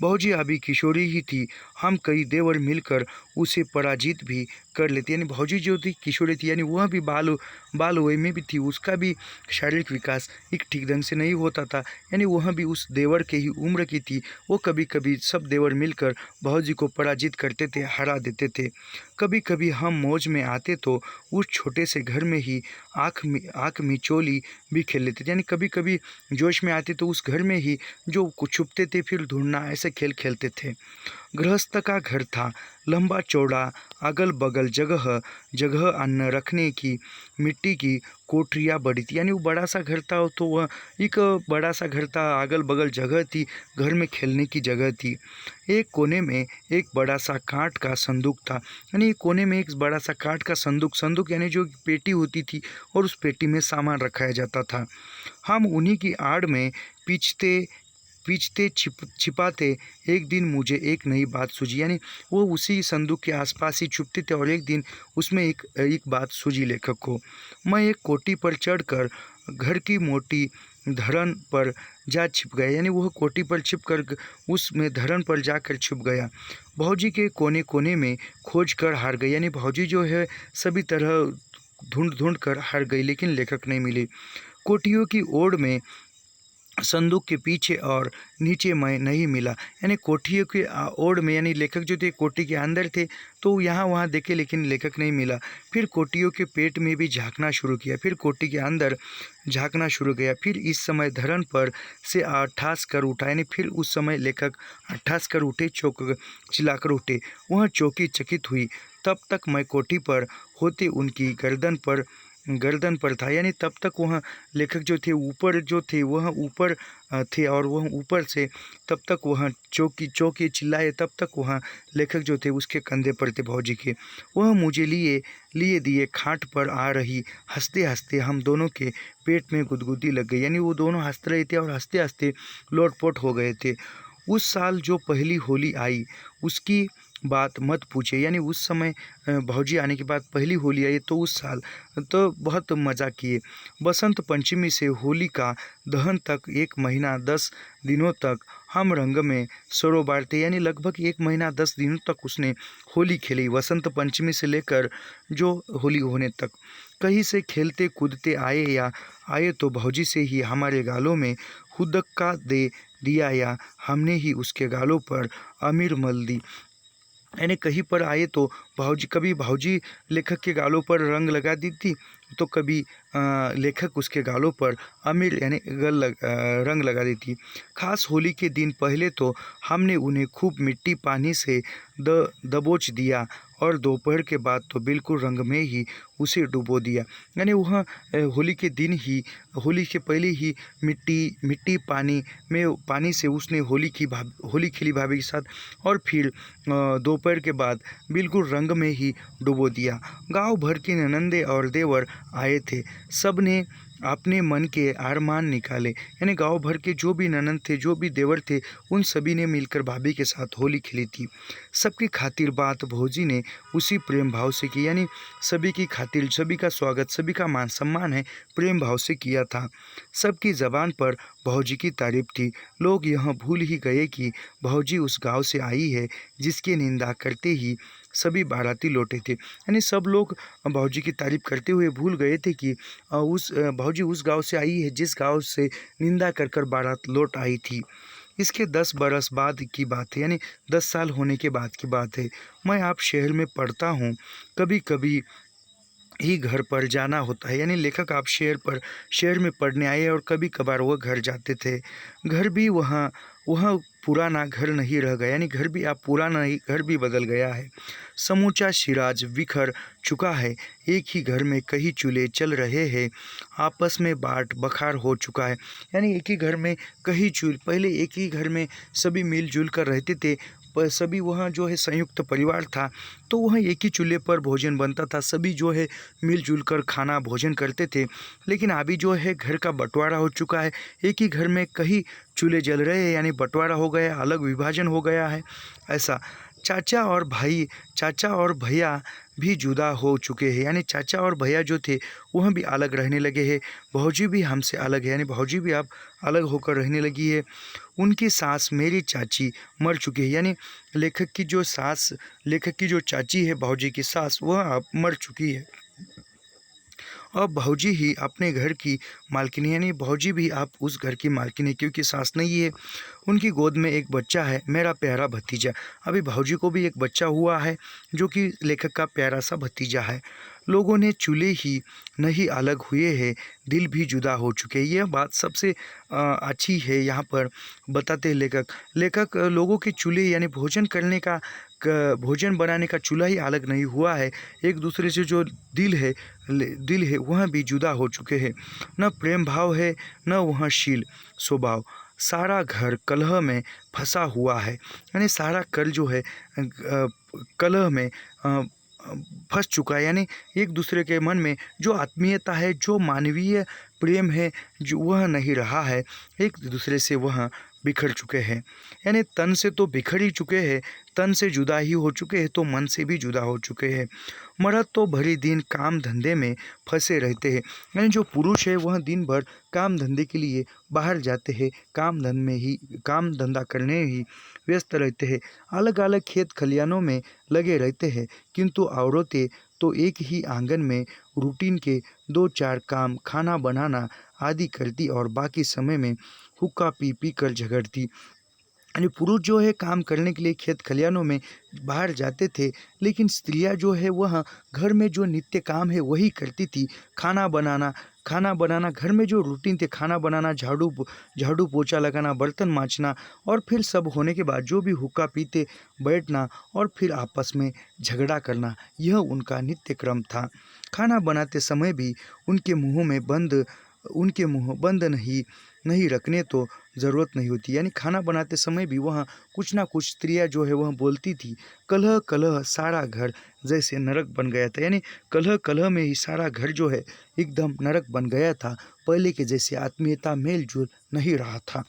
भौजी अभी किशोरी ही थी, हम कई देवर मिलकर उसे पराजित भी कर लेते। यानी भौजी जो थी किशोरी थी, यानी वह भी बाल वय में भी थी, उसका भी शारीरिक विकास एक ठीक ढंग से नहीं होता था, यानी वह भी उस देवर के ही उम्र की थी। वो कभी कभी सब देवर मिलकर भौजी को पराजित करते थे, हरा देते थे। कभी कभी हम मौज में आते तो उस छोटे से घर में ही आँख मिचोली भी खेल लेते थे, यानी कभी कभी जोश में आते तो उस घर में ही जो कुछ छुपते थे फिर ढूंढना, ऐसे खेल खेलते थे। गृहस्थ का घर था, लंबा चौड़ा, अगल बगल जगह जगह अन्न रखने की मिट्टी की कोठरियाँ बड़ी थी, यानी वो बड़ा सा घर था तो वह एक बड़ा सा घर था, अगल बगल जगह थी, घर में खेलने की जगह थी। एक कोने में एक बड़ा सा काठ का संदूक था, यानी एक कोने में एक बड़ा सा काठ का संदूक यानी जो पेटी होती थी और उस पेटी में सामान रखाया जाता था। हम उन्हीं की आड़ में पीछते छिपाते एक दिन मुझे एक नई बात सूझी, यानी वो उसी संदूक के आसपास ही छुपते थे और एक दिन उसमें एक बात सूझी लेखक को। मैं एक कोठी पर चढ़कर घर की मोटी धरन पर जा छिप गया, यानी वह कोठी पर छिप कर उसमें धरन पर जाकर छुप गया। भौजी के कोने कोने में खोज कर हार गई, यानी भौजी जो है सभी तरह ढूंढ कर हार गई, लेकिन लेखक नहीं मिले। कोठियों की ओर में, संदूक के पीछे और नीचे मैं नहीं मिला, यानी कोठियों के ओर में, यानी लेखक जो थे कोठी के अंदर थे तो यहाँ वहाँ देखे लेकिन लेखक नहीं मिला। फिर कोठियों के पेट में भी झांकना शुरू किया, फिर कोठी के अंदर झांकना शुरू किया। फिर इस समय धरन पर से ठास कर उठा, यानी फिर उस समय लेखक ठास कर उठे, चिल्लाकर उठे। वह चौकी चकित हुई। तब तक मैं कोठी पर होते उनकी गर्दन पर था, यानी तब तक वह लेखक जो थे ऊपर जो थे वह ऊपर थे और वह ऊपर से तब तक वह चौकी चिल्लाए, तब तक वह लेखक जो थे उसके कंधे पर थे भौजी के। वह मुझे लिए दिए खाट पर आ रही, हंसते हंसते हम दोनों के पेट में गुदगुदी लग गई, यानी वो दोनों हंस रहे थे और हंसते हंसते लोटपोट हो गए थे। उस साल जो पहली होली आई उसकी बात मत पूछे, यानी उस समय भौजी आने के बाद पहली होली आई तो उस साल तो बहुत मज़ा किए। बसंत पंचमी से होली का दहन तक 1 महीना 10 दिनों तक हम रंग में सरोबार थे, यानी लगभग 1 महीना 10 दिनों तक उसने होली खेली, वसंत पंचमी से लेकर जो होली होने तक। कहीं से खेलते कूदते आए तो भौजी से ही हमारे गालों में हुदक्का दे दिया या हमने ही उसके गालों पर अमीर मल दी, यानी कहीं पर आए तो कभी भौजी लेखक के गालों पर रंग लगा दी थी तो कभी लेखक उसके गालों पर अमीर यानी रंग लगा दी थी। खास होली के दिन पहले तो हमने उन्हें खूब मिट्टी पानी से दबोच दिया और दोपहर के बाद तो बिल्कुल रंग में ही उसे डुबो दिया, यानी वह होली के दिन ही, होली के पहले ही मिट्टी पानी से उसने होली खेली भाभी के साथ और फिर दोपहर के बाद बिल्कुल रंग में ही डुबो दिया। गांव भर के ननंदे और देवर आए थे, सब ने अपने मन के अरमान निकाले, यानी गांव भर के जो भी ननंद थे, जो भी देवर थे, उन सभी ने मिलकर भाभी के साथ होली खेली थी। सबकी खातिर बात भौजी ने उसी प्रेम भाव से की, यानी सभी की खातिर, सभी का स्वागत, सभी का मान सम्मान है प्रेम भाव से किया था। सबकी ज़बान पर भौजी की तारीफ थी। लोग यह भूल ही गए कि भौजी उस गांव से आई है जिसकी निंदा करते ही सभी बाराती लौटे थे, यानी सब लोग भौजी की तारीफ करते हुए भूल गए थे कि भौजी उस गांव से आई है जिस गांव से निंदा कर बारात लौट आई थी। इसके 10 बरस बाद की बात है, यानी 10 साल होने के बाद की बात है। मैं आप शहर में पढ़ता हूँ, कभी कभी ही घर पर जाना होता है, यानी लेखक आप शहर में पढ़ने आए और कभी कभार वह घर जाते थे। घर भी वह पुराना घर नहीं रह गया, यानी घर भी आप पुराना नहीं, घर भी बदल गया है। समूचा शिराज बिखर चुका है, एक ही घर में कई चूल्हे चल रहे हैं, आपस में बाट बखार हो चुका है, यानी एक ही घर में कई चूल्हे, पहले एक ही घर में सभी मिलजुल कर रहते थे, सभी वहाँ जो है संयुक्त परिवार था, तो वहाँ एक ही चूल्हे पर भोजन बनता था, सभी जो है मिलजुल कर खाना भोजन करते थे। लेकिन अभी जो है घर का बंटवारा हो चुका है, एक ही घर में कई चूल्हे जल रहे हैं, यानी बंटवारा हो गया, अलग विभाजन हो गया है। ऐसा चाचा और भैया भी जुदा हो चुके हैं, यानी चाचा और भैया जो थे वह भी अलग रहने लगे हैं। भौजी भी हमसे अलग है, यानी भौजी भी अब अलग होकर रहने लगी है। उनकी सास मेरी चाची मर चुकी है, यानी लेखक की जो चाची है भौजी की सास, वह अब मर चुकी है। अब भौजी ही अपने घर की मालकिन है, यानी भौजी भी अब उस घर की मालकिन है, क्योंकि सास नहीं है। उनकी गोद में एक बच्चा है, मेरा प्यारा भतीजा। अभी भौजी को भी एक बच्चा हुआ है, जो कि लेखक का प्यारा सा भतीजा है। लोगों ने चूल्हे ही नहीं अलग हुए हैं, दिल भी जुदा हो चुके हैं। यह बात सबसे अच्छी है, यहाँ पर बताते हैं लेखक लोगों के चूल्हे यानी भोजन बनाने का चूल्हा ही अलग नहीं हुआ है, एक दूसरे से जो दिल है वह भी जुदा हो चुके हैं। न प्रेम भाव है, न वह शील स्वभाव। सारा घर कलह में फंसा हुआ है, यानी सारा कल जो है कलह में फंस चुका है, यानी एक दूसरे के मन में जो आत्मीयता है, जो मानवीय प्रेम है, जो वह नहीं रहा है। एक दूसरे से वह बिखर चुके हैं, यानी तन से तो बिखर ही चुके हैं, तन से जुदा ही हो चुके हैं, तो मन से भी जुदा हो चुके हैं। मर्द तो भरी दिन काम धंधे में फंसे रहते हैं, यानी जो पुरुष है वह दिन भर काम धंधे के लिए बाहर जाते हैं, काम धंधा करने ही व्यस्त रहते हैं, अलग अलग खेत खलियानों में लगे रहते हैं। किंतु औरतें तो एक ही आंगन में रूटीन के 2-4 काम, खाना बनाना आदि करती और बाकी समय में हुक्का पी पी कर झगड़ती। यानी पुरुष जो है काम करने के लिए खेत खलियानों में बाहर जाते थे, लेकिन स्त्रियां जो है वह घर में जो नित्य काम है वही करती थी। खाना बनाना घर में जो रूटीन थे, खाना बनाना, झाड़ू पोछा लगाना, बर्तन मांजना, और फिर सब होने के बाद जो भी हुक्का पीते बैठना और फिर आपस में झगड़ा करना, यह उनका नित्य क्रम था। खाना बनाते समय भी उनके मुंह बंद नहीं रखने तो ज़रूरत नहीं होती, यानी खाना बनाते समय भी वह कुछ ना कुछ स्त्रियां जो है वह बोलती थी। कलह कलह सारा घर जैसे नरक बन गया था, यानी कलह कलह में ही सारा घर जो है एकदम नरक बन गया था। पहले के जैसे आत्मीयता मेल जोल नहीं रहा था।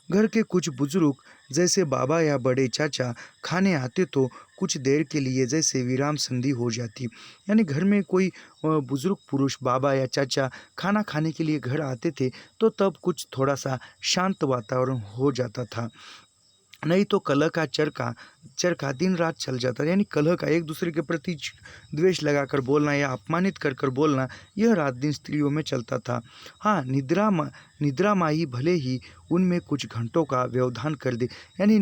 घर के कुछ बुजुर्ग जैसे बाबा या बड़े चाचा खाने आते तो कुछ देर के लिए जैसे विराम संधि हो जाती, यानी घर में कोई बुजुर्ग पुरुष बाबा या चाचा खाना खाने के लिए घर आते थे, तो तब कुछ थोड़ा सा शांत वातावरण हो जाता था। नहीं तो कलह का चरखा दिन रात चल जाता, यानी कलह का एक दूसरे के प्रति द्वेष लगाकर बोलना या अपमानित कर कर बोलना, यह रात दिन स्त्रियों में चलता था। हाँ, निद्रा माही भले ही उनमें कुछ घंटों का व्यवधान कर दे, यानी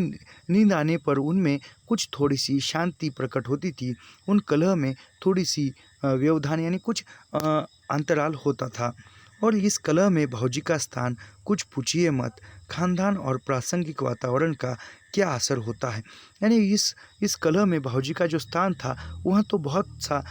नींद आने पर उनमें कुछ थोड़ी सी शांति प्रकट होती थी। उन कलह में थोड़ी सी व्यवधान यानी कुछ अंतराल होता था। और इस कलह में भौजी का स्थान कुछ पूछिए मत। खानदान और प्रासंगिक वातावरण का क्या असर होता है, यानी इस कलह में भौजी का जो स्थान था वह तो बहुत सा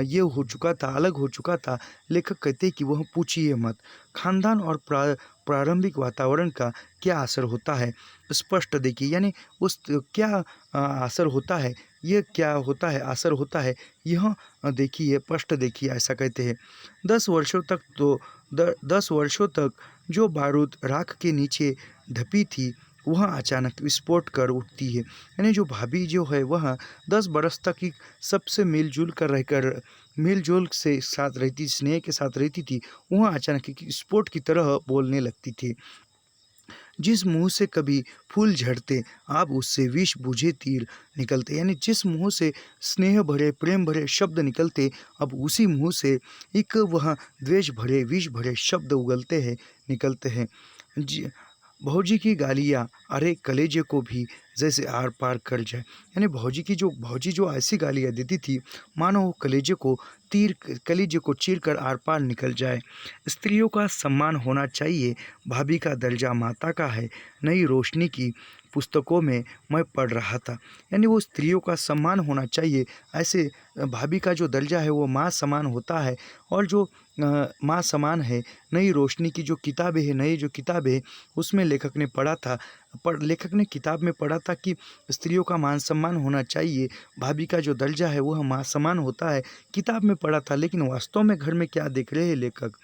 ये हो चुका था, अलग हो चुका था। लेखक कहते कि वह पूछिए मत। खानदान और प्रारंभिक वातावरण का क्या असर होता है, स्पष्ट देखिए, यानी उस क्या असर होता है, ये क्या होता है, असर होता है, यह देखिए, स्पष्ट देखिए, ऐसा कहते हैं। 10 वर्षों तक जो बारूद राख के नीचे ढपी थी वह अचानक विस्फोट कर उठती है, यानी जो भाभी जो है वह 10 बरस तक ही सबसे मिलजुल से साथ रहती, स्नेह के साथ रहती थी, वह अचानक एक विस्फोट की तरह बोलने लगती थी। जिस मुंह से कभी फूल झड़ते अब उससे विष बुझे तीर निकलते, यानी जिस मुंह से स्नेह भरे प्रेम भरे शब्द निकलते, अब उसी मुंह से एक वह द्वेष भरे विष भरे शब्द निकलते हैं। भौजी की गालियाँ अरे कलेजे को भी जैसे आर पार कर जाए, यानी भौजी जो ऐसी गालियाँ देती थी मानो वो कलेजे को चीर कर आर पार निकल जाए। स्त्रियों का सम्मान होना चाहिए, भाभी का दर्जा माता का है, नई रोशनी की पुस्तकों में मैं पढ़ रहा था। यानी वो स्त्रियों का सम्मान होना चाहिए, ऐसे भाभी का जो दर्जा है वो माँ समान होता है। और जो माँ समान है, नई रोशनी की जो किताबें हैं, नई जो किताबें हैं, उसमें लेखक ने पढ़ा था, लेखक ने किताब में पढ़ा था कि स्त्रियों का मान सम्मान होना चाहिए, भाभी का जो दर्जा है वह माँ समान होता है। किताब में पढ़ा था, लेकिन वास्तव में घर में क्या देख रहे हैं लेखक।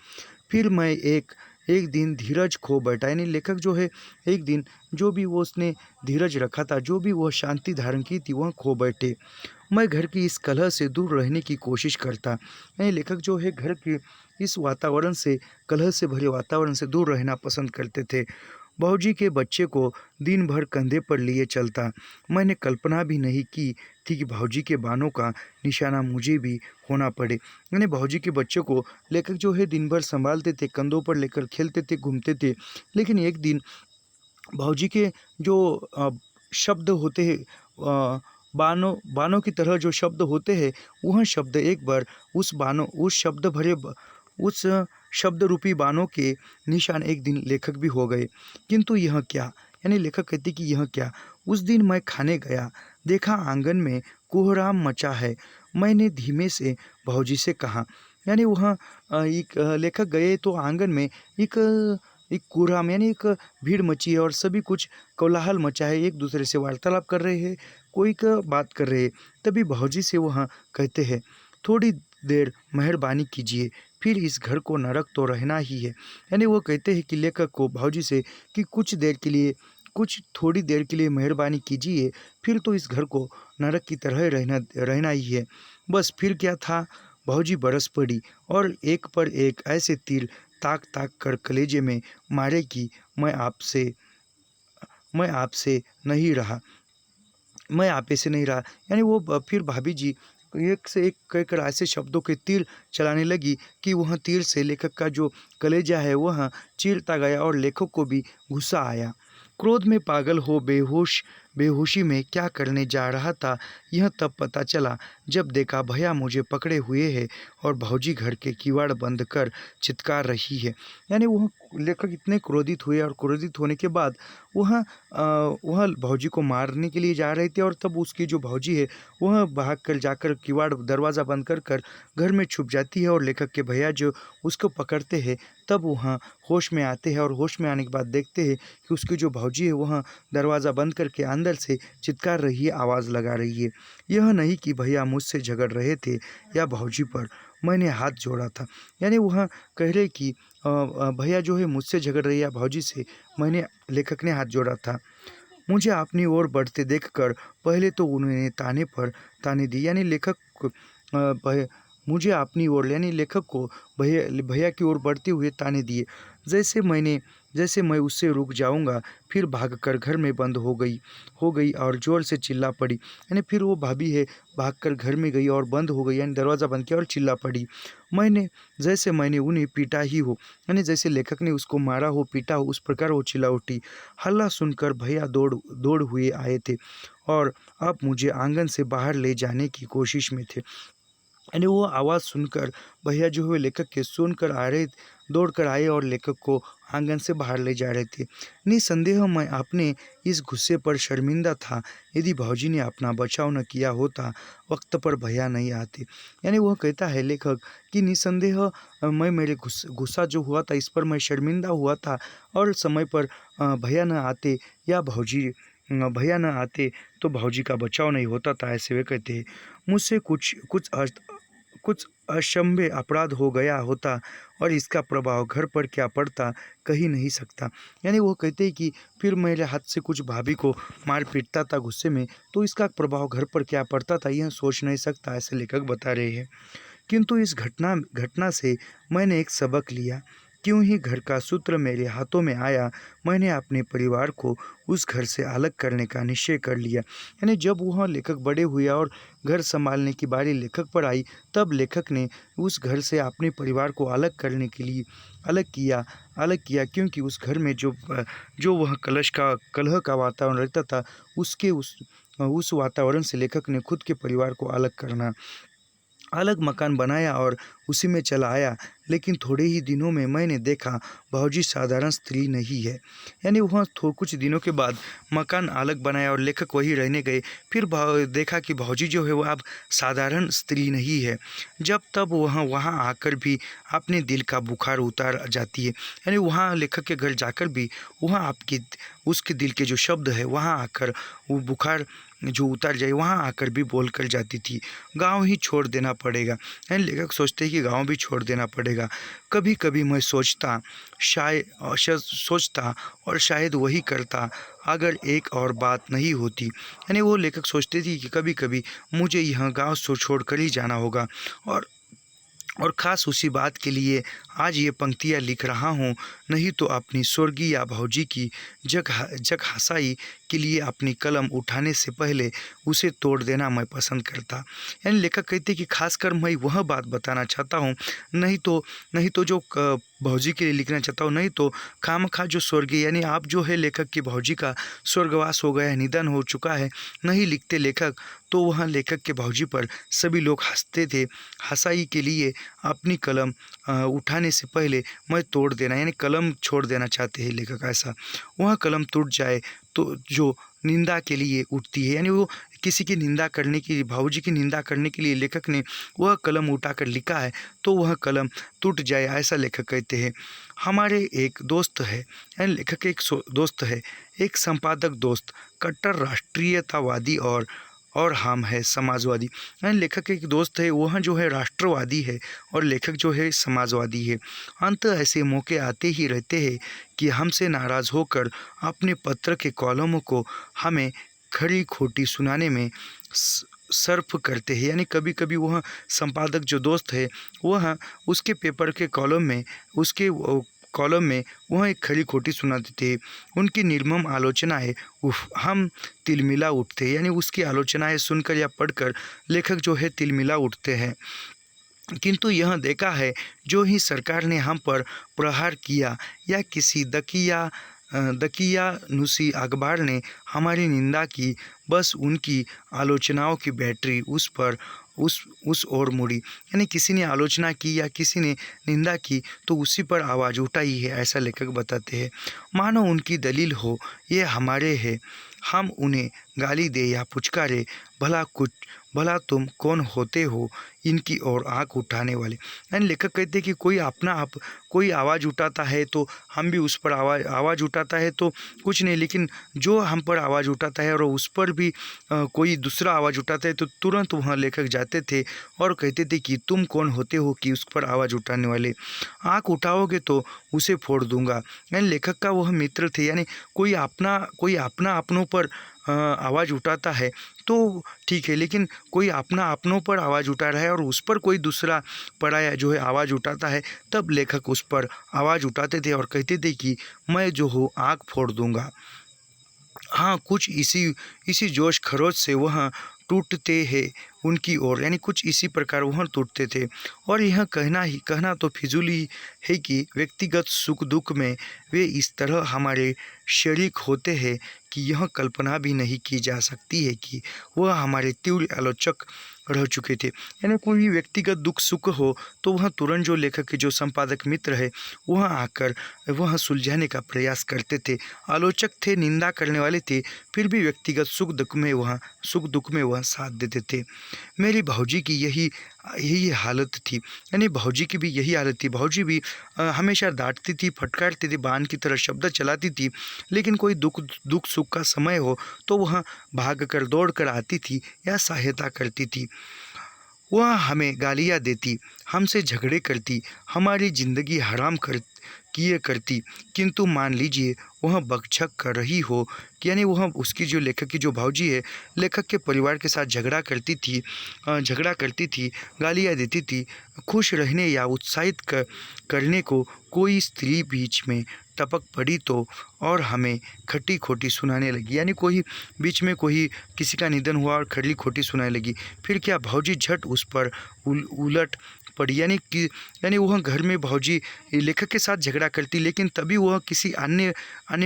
फिर मैं एक एक दिन धीरज खो बैठा, यानी लेखक जो है एक दिन जो भी वो उसने धीरज रखा था, जो भी वह शांति धारण की थी, वह खो बैठे। मैं घर की इस कलह से दूर रहने की कोशिश करता, यानी लेखक जो है घर के इस वातावरण से, कलह से भरे वातावरण से दूर रहना पसंद करते थे। बहूजी के बच्चे को दिन भर कंधे पर लिए चलता। मैंने कल्पना भी नहीं की थी कि भाऊजी के बानों का निशाना मुझे भी होना पड़े। यानी भाऊजी के बच्चे को लेखक जो है दिन भर संभालते थे, कंधों पर लेकर खेलते थे, घूमते थे। लेकिन एक दिन भाऊजी के जो शब्द होते हैं, बानों बानों की तरह जो शब्द होते हैं, वह शब्द एक बार उस शब्द रूपी बानों के निशान एक दिन लेखक भी हो गए। किंतु यह क्या, यानी लेखक कहते कि यह क्या। उस दिन मैं खाने गया, देखा आंगन में कोहराम मचा है। मैंने धीमे से भाऊजी से कहा, यानी वह लेखक गए तो आंगन में एक कोहराम यानी एक भीड़ मची है और सभी कुछ कोलाहल मचा है, एक दूसरे से वार्तालाप कर रहे हैं, कोई का बात कर रहे हैं। तभी भाऊजी से वह कहते हैं, थोड़ी देर मेहरबानी कीजिए, फिर इस घर को नरक तो रहना ही है। यानी वो कहते हैं कि लेखक को भाऊजी से कि कुछ थोड़ी देर के लिए मेहरबानी कीजिए, फिर तो इस घर को नरक की तरह रहना ही है। बस फिर क्या था, भाऊजी बरस पड़ी और एक पर एक ऐसे तीर ताक ताक कर कलेजे में मारे कि मैं आपसे नहीं रहा मैं आपे से नहीं रहा। यानी वो फिर भाभी जी एक से एक कहकर ऐसे शब्दों के तीर चलाने लगी कि वह तीर से लेखक का जो कलेजा है वह चीरता गया और लेखक को भी गुस्सा आया। क्रोध में पागल हो बेहोशी में क्या करने जा रहा था, यह तब पता चला जब देखा भैया मुझे पकड़े हुए है और भौजी घर के किवाड़ बंद कर चित्कार रही है। यानी वह लेखक इतने क्रोधित हुए और क्रोधित होने के बाद वह भौजी को मारने के लिए जा रहे थे और तब उसकी जो भौजी है वह भाग कर जाकर किवाड़ दरवाज़ा बंद कर घर में छुप जाती है और लेखक के भैया जो उसको पकड़ते हैं तब वह होश में आते हैं और होश में आने के बाद देखते हैं कि उसकी जो भौजी है वह दरवाज़ा बंद करके अंदर से चित्कार रही है, आवाज़ लगा रही है। यह नहीं कि भैया मुझसे झगड़ रहे थे या भौजी पर मैंने हाथ जोड़ा था। यानी वह कह रहे कि भैया जो है मुझसे झगड़ रही है या भौजी से मैंने लेखक ने हाथ जोड़ा था। मुझे अपनी ओर बढ़ते देखकर पहले तो उन्होंने ताने पर ताने दी, यानी मुझे अपनी ओर यानी लेखक को भैया की ओर बढ़ते हुए ताने दिए। जैसे मैं उससे रुक जाऊंगा, फिर भागकर घर में बंद हो गई और ज़ोर से चिल्ला पड़ी। यानी फिर वो भाभी है भागकर घर में गई और बंद हो गई, यानी दरवाज़ा बंद किया और चिल्ला पड़ी। मैंने उन्हें पीटा ही हो, यानी जैसे लेखक ने उसको मारा हो, पीटा हो, उस प्रकार वो चिल्ला उठी। हल्ला सुनकर भैया दौड़ हुए आए थे और अब मुझे आंगन से बाहर ले जाने की कोशिश में थे। यानी वो आवाज़ सुनकर भैया जो है लेखक के दौड़ कर आए और लेखक को आंगन से बाहर ले जा रहे थे। निसंदेह मैं अपने इस गुस्से पर शर्मिंदा था। यदि भौजी ने अपना बचाव न किया होता, वक्त पर भैया नहीं आते। यानी वह कहता है लेखक कि निसंदेह मैं मेरे गुस्सा जो हुआ था इस पर मैं शर्मिंदा हुआ था और समय पर भैया न आते या भैया न आते तो भौजी का बचाव नहीं होता था, ऐसे वे कहते हैं। मुझसे कुछ असंभव अपराध हो गया होता और इसका प्रभाव घर पर क्या पड़ता कही नहीं सकता। यानी वो कहते हैं कि फिर मेरे हाथ से कुछ भाभी को मार पीटता था गुस्से में, तो इसका प्रभाव घर पर क्या पड़ता था यह सोच नहीं सकता, ऐसे लेखक बता रहे हैं। किंतु इस घटना से मैंने एक सबक लिया। क्यों ही घर का सूत्र मेरे हाथों में आया, मैंने अपने परिवार को उस घर से अलग करने का निश्चय कर लिया। यानी जब वह लेखक बड़े हुए और घर संभालने की बारी लेखक पर आई, तब लेखक ने उस घर से अपने परिवार को अलग करने के लिए अलग किया, क्योंकि उस घर में जो वह कलह का वातावरण रहता था, उस वातावरण से लेखक ने खुद के परिवार को अलग करना अलग मकान बनाया और उसी में चला आया, लेकिन थोड़े ही दिनों में मैंने देखा भौजी साधारण स्त्री नहीं है। यानी वहाँ कुछ दिनों के बाद मकान अलग बनाया और लेखक वही रहने गए। फिर देखा कि भौजी जो है वो अब साधारण स्त्री नहीं है। जब तब वहाँ वहाँ आकर भी अपने दिल का बुखार उतार जाती है। यानी वहाँ लेखक के घर जाकर भी वहाँ आपकी उसके दिल के जो शब्द है वहाँ आकर वो बुखार जो उतर जाए वहाँ आकर भी बोल कर जाती थी, गांव ही छोड़ देना पड़ेगा। यानी लेखक सोचते हैं कि गांव भी छोड़ देना पड़ेगा। कभी कभी मैं सोचता और शायद वही करता अगर एक और बात नहीं होती। यानी वो लेखक सोचते थे कि कभी कभी मुझे यह गांव छोड़ कर ही जाना होगा, और ख़ास उसी बात के लिए आज ये पंक्तियाँ लिख रहा हूँ, नहीं तो अपनी स्वर्गीय या भौजी की जग हंसाई के लिए अपनी कलम उठाने से पहले उसे तोड़ देना मैं पसंद करता। यानी लेखक कहते कि खासकर मैं वह बात बताना चाहता हूँ, नहीं तो जो भौजी के लिए लिखना चाहता हूँ, नहीं तो खामखा जो स्वर्गीय यानी आप जो है लेखक की भौजी का स्वर्गवास हो गया है, निधन हो चुका है, नहीं लिखते लेखक तो वहाँ लेखक के भौजी पर सभी लोग हंसते थे। हंसाई के लिए अपनी कलम उठाने से पहले मैं तोड़ देना, यानी कलम छोड़ देना चाहते हैं लेखक। ऐसा वह कलम टूट जाए तो जो निंदा के लिए उठती है, यानी वो किसी की निंदा करने की, भाऊजी की निंदा करने के लिए लेखक ने वह कलम उठाकर लिखा है, तो वह कलम टूट जाए, ऐसा लेखक कहते हैं। हमारे एक दोस्त है, यानी लेखक के एक दोस्त है, एक संपादक दोस्त, कट्टर राष्ट्रीयतावादी और हम है समाजवादी। यानी लेखक एक दोस्त है, वह जो है राष्ट्रवादी है और लेखक जो है समाजवादी है। अंत ऐसे मौके आते ही रहते हैं कि हमसे नाराज़ होकर अपने पत्र के कॉलमों को हमें खरी खोटी सुनाने में सर्फ करते हैं। यानी कभी कभी वह संपादक जो दोस्त है वह उसके पेपर के कॉलम में वह एक खरी खोटी सुनाते थे। उनकी निर्मम आलोचनाएं हम तिलमिला उठते हैं, यानी उसकी आलोचनाएं सुनकर या पढ़कर लेखक जो है तिलमिला उठते हैं। किंतु यह देखा है, जो ही सरकार ने हम पर प्रहार किया या किसी दकियानुसी अखबार ने हमारी निंदा की, बस उनकी आलोचनाओं की बैटरी उस ओर मुड़ी। यानी किसी ने आलोचना की या किसी ने निंदा की तो उसी पर आवाज़ उठाई है, ऐसा लेखक बताते हैं। मानो उनकी दलील हो ये हमारे है, हम उन्हें गाली दे या पुचकारे, भला तुम कौन होते हो इनकी ओर आँख उठाने वाले। यानी लेखक कहते हैं कि कोई आवाज़ उठाता है तो हम भी उस पर आवाज़ उठाता है तो कुछ नहीं, लेकिन जो हम पर आवाज़ उठाता है और उस पर भी कोई दूसरा आवाज़ उठाता है तो तुरंत वहाँ लेखक जाते थे और कहते थे कि तुम कौन होते हो कि उस पर आवाज़ उठाने वाले, आँख उठाओगे तो उसे फोड़ दूंगा। यानी लेखक का वह मित्र थे। यानी कोई अपना अपनों पर आवाज़ उठाता है तो ठीक है, लेकिन कोई अपनों पर आवाज़ उठा रहा है और उस पर कोई दूसरा पराया जो है आवाज़ उठाता है, तब लेखक उस पर आवाज़ उठाते थे और कहते थे कि मैं जो हूँ आँख फोड़ दूंगा। हाँ, कुछ इसी जोश खरोश से वह टूटते हैं उनकी ओर, यानी कुछ इसी प्रकार वह टूटते थे। और यह कहना तो फिजूली है कि व्यक्तिगत सुख दुख में वे इस तरह हमारे शरीक होते हैं कि यह कल्पना भी नहीं की जा सकती है कि वह हमारे तीव्र आलोचक रह चुके थे। यानी कोई भी व्यक्तिगत दुख सुख हो तो वह तुरंत जो लेखक के जो संपादक मित्र है वह आकर वह सुलझाने का प्रयास करते थे। आलोचक थे, निंदा करने वाले थे, फिर भी व्यक्तिगत सुख दुख में वह साथ देते थे। मेरी भौजी की यही हालत थी, यानी भौजी की भी यही हालत थी। भौजी भी हमेशा डांटती थी, फटकारती थी, बाण की तरह शब्द चलाती थी, लेकिन कोई दुख सुख का समय हो तो वह भाग कर दौड़ कर आती थी या सहायता करती थी। वह हमें गालियाँ देती, हमसे झगड़े करती, हमारी ज़िंदगी हराम किए करती, किंतु मान लीजिए वह बकझक कर रही हो, यानी वह उसकी जो लेखक की जो भौजी है लेखक के परिवार के साथ झगड़ा करती थी, गालियाँ देती थी, खुश रहने या उत्साहित करने को कोई स्त्री बीच में टपक पड़ी तो और हमें खट्टी खोटी सुनाने लगी। यानी कोई बीच में कोई किसी का निधन हुआ और खड़ी खोटी सुनाने लगी, फिर क्या भौजी झट उस पर उलट पड़ी। यानी वह घर में भौजी लेखक के साथ झगड़ा करती, लेकिन तभी वह किसी अन्य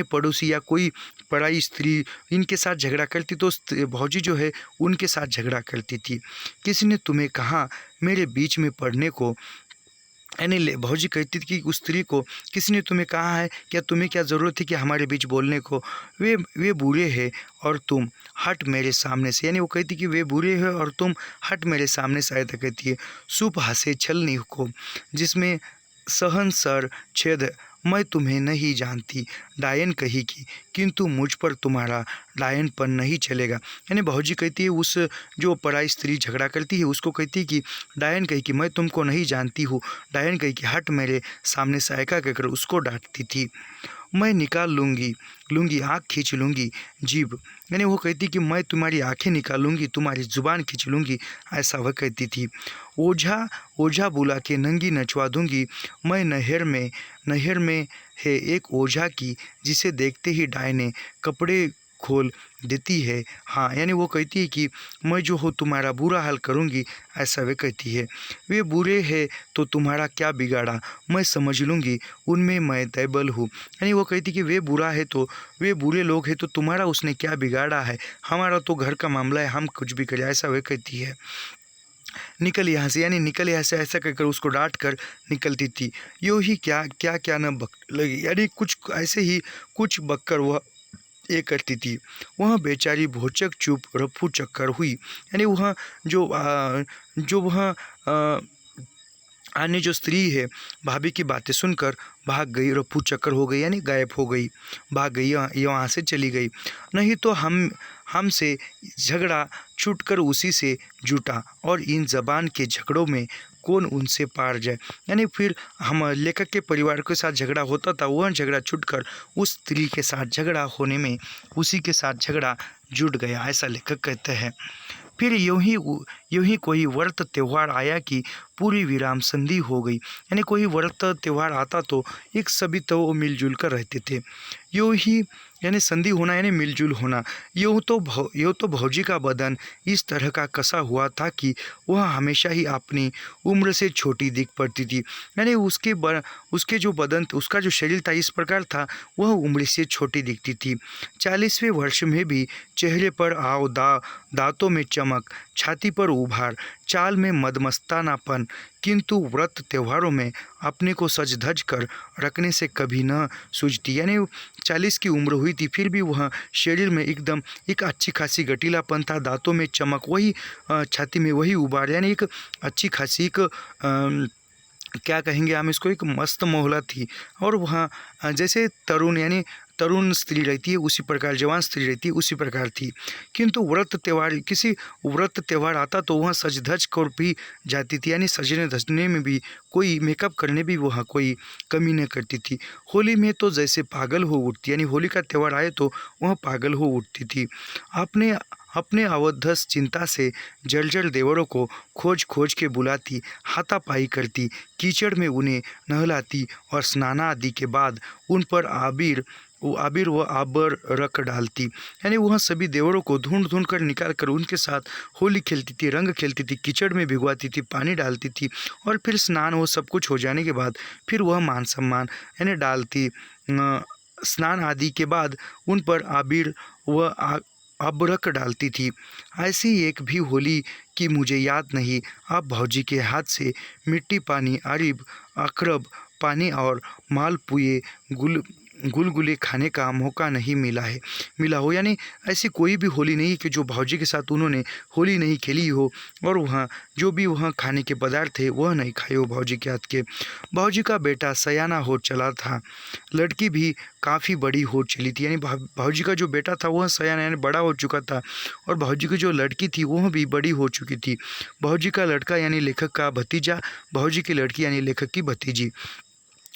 पड़ोसी या कोई पराई स्त्री इनके साथ झगड़ा करती तो भौजी जो है उनके साथ झगड़ा करती थी। किसी ने तुम्हें कहा मेरे बीच में पढ़ने को, यानी भौजी कहती थी कि उस स्त्री को, किसी ने तुम्हें कहा है क्या, तुम्हें क्या ज़रूरत थी कि हमारे बीच बोलने को, वे बुरे हैं और तुम हट मेरे सामने से। यानी वो कहती कि वे बुरे हैं और तुम हट मेरे सामने से। ऐसा कहती है। सुप हंसे छलनी को जिसमें सहन सर छेद, मैं तुम्हें नहीं जानती डायन कहेगी, किंतु मुझ पर तुम्हारा डायनपन नहीं चलेगा। यानी भौजी कहती है उस जो पराई स्त्री झगड़ा करती है उसको कहती है कि डायन कही कि मैं तुमको नहीं जानती हूँ, डायन कही कि हट मेरे सामने से, ऐका कहकर उसको डांटती थी। मैं निकाल लूँगी आँख खींच लूँगी जीभ, यानी वो कहती कि मैं तुम्हारी आँखें निकाल लूँगी, तुम्हारी ज़ुबान खींच लूँगी, ऐसा वह कहती थी। ओझा बुला के नंगी नचवा दूँगी, मैं नहर में है एक ओझा की, जिसे देखते ही डायने कपड़े खोल देती है। हाँ, यानी वो कहती है कि मैं जो हो तुम्हारा बुरा हाल करूँगी, ऐसा वे कहती है। वे बुरे हैं तो तुम्हारा क्या बिगाड़ा, मैं समझ लूँगी उनमें मैं दैबल हूँ। यानी वो कहती कि वे बुरा है तो वे बुरे लोग हैं तो तुम्हारा उसने क्या बिगाड़ा है, हमारा तो घर का मामला है, हम कुछ भी करें, ऐसा वे कहती है। निकल यहाँ से, यानी निकल यहाँ से, ऐसा कहकर उसको डांट कर निकलती थी। यूँ ही क्या क्या क्या न बक लगी, यानी कुछ ऐसे ही कुछ बककर वह ये करती थी। वह बेचारी भोचक चुप रफू चक्कर हुई, यानी वह जो वह अन्य जो स्त्री है भाभी की बातें सुनकर भाग गई, रफू चक्कर हो गई, यानी गायब हो गई, भाग गई, यहाँ से चली गई। नहीं तो हमसे झगड़ा छूटकर उसी से जुटा, और इन ज़बान के झगड़ों में कौन उनसे पार जाए। यानी फिर हम लेखक के परिवार के साथ झगड़ा होता था, वह झगड़ा छूटकर उस स्त्री के साथ झगड़ा होने में उसी के साथ झगड़ा जुट गया, ऐसा लेखक कहते हैं। फिर यूँ ही कोई व्रत त्यौहार आया कि पूरी विराम संधि हो गई, यानी कोई व्रत त्यौहार आता तो एक सभी तो मिलजुल कर रहते थे। यूँ ही यानी संधि होना यानी मिलजुल होना। यूँ तो भौजी का बदन इस तरह का कसा हुआ था कि वह हमेशा ही अपनी उम्र से छोटी दिख पड़ती थी। यानी उसके जो बदन, उसका जो शरीर था इस प्रकार था, वह उम्र से छोटी दिखती थी। 40वें वर्ष में भी चेहरे पर दांतों में चमक, छाती पर उभार, चाल में मदमस्तानापन, किंतु व्रत त्योहारों में अपने को सज धज कर रखने से कभी न सूझती। यानी 40 की उम्र हुई थी, फिर भी वह शरीर में एकदम एक अच्छी खासी गटीलापन था, दांतों में चमक, वही छाती में वही उभार, यानी एक अच्छी खासी एक क्या कहेंगे हम इसको, एक मस्त मोहलत थी। और वह जैसे तरुण यानी तरुण स्त्री रहती है उसी प्रकार, जवान स्त्री रहती है उसी प्रकार थी। किंतु किसी व्रत त्यौहार आता तो वह सज धज कर भी जाती थी, यानी सजने धजने में भी, कोई मेकअप करने भी वह कोई कमी न करती थी। होली में तो जैसे पागल हो उठती, यानी होली का त्यौहार आए तो वह पागल हो उठती थी। अपने अवधस चिंता से जर्जर देवरों को खोज खोज के बुलाती, हाथापाई करती, कीचड़ में उन्हें नहलाती और स्नान आदि के बाद उन पर आबिर व आबर रख डालती। यानी वह सभी देवरों को ढूंढ कर निकाल कर उनके साथ होली खेलती थी, रंग खेलती थी, कीचड़ में भिगवाती थी, पानी डालती थी, और फिर स्नान वो सब कुछ हो जाने के बाद फिर वह मान सम्मान यानी डालती। स्नान आदि के बाद उन पर आबिर व अबरक डालती थी। ऐसी एक भी होली की मुझे याद नहीं, अब भौजी के हाथ से मिट्टी पानी, अरीब अखरब पानी और मालपुए गुलगुले खाने का मौका नहीं मिला हो। यानी ऐसी कोई भी होली नहीं कि जो भौजी के साथ उन्होंने होली नहीं खेली हो, और वहाँ जो भी वहाँ खाने के पदार्थ थे वह नहीं खाए हो भौजी के हाथ के। भौजी का बेटा सयाना हो चला था, लड़की भी काफ़ी बड़ी हो चली थी, यानी भौजी का जो बेटा था वह सयाना यानी बड़ा हो चुका था, और भौजी की जो लड़की थी वह भी बड़ी हो चुकी थी। भौजी का लड़का यानी लेखक का भतीजा, भौजी की लड़की यानी लेखक की भतीजी।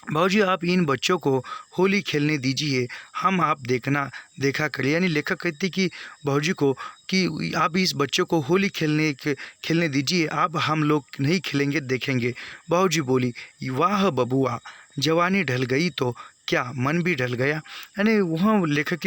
भाऊजी आप इन बच्चों को होली खेलने दीजिए, हम आप देखा करें। यानी लेखक कहती कि भाऊजी को कि आप इस बच्चों को होली खेलने दीजिए, आप हम लोग नहीं खेलेंगे, देखेंगे। भाऊजी बोली, वाह बबुआ, जवानी ढल गई तो क्या मन भी ढल गया। यानी वहाँ लेखक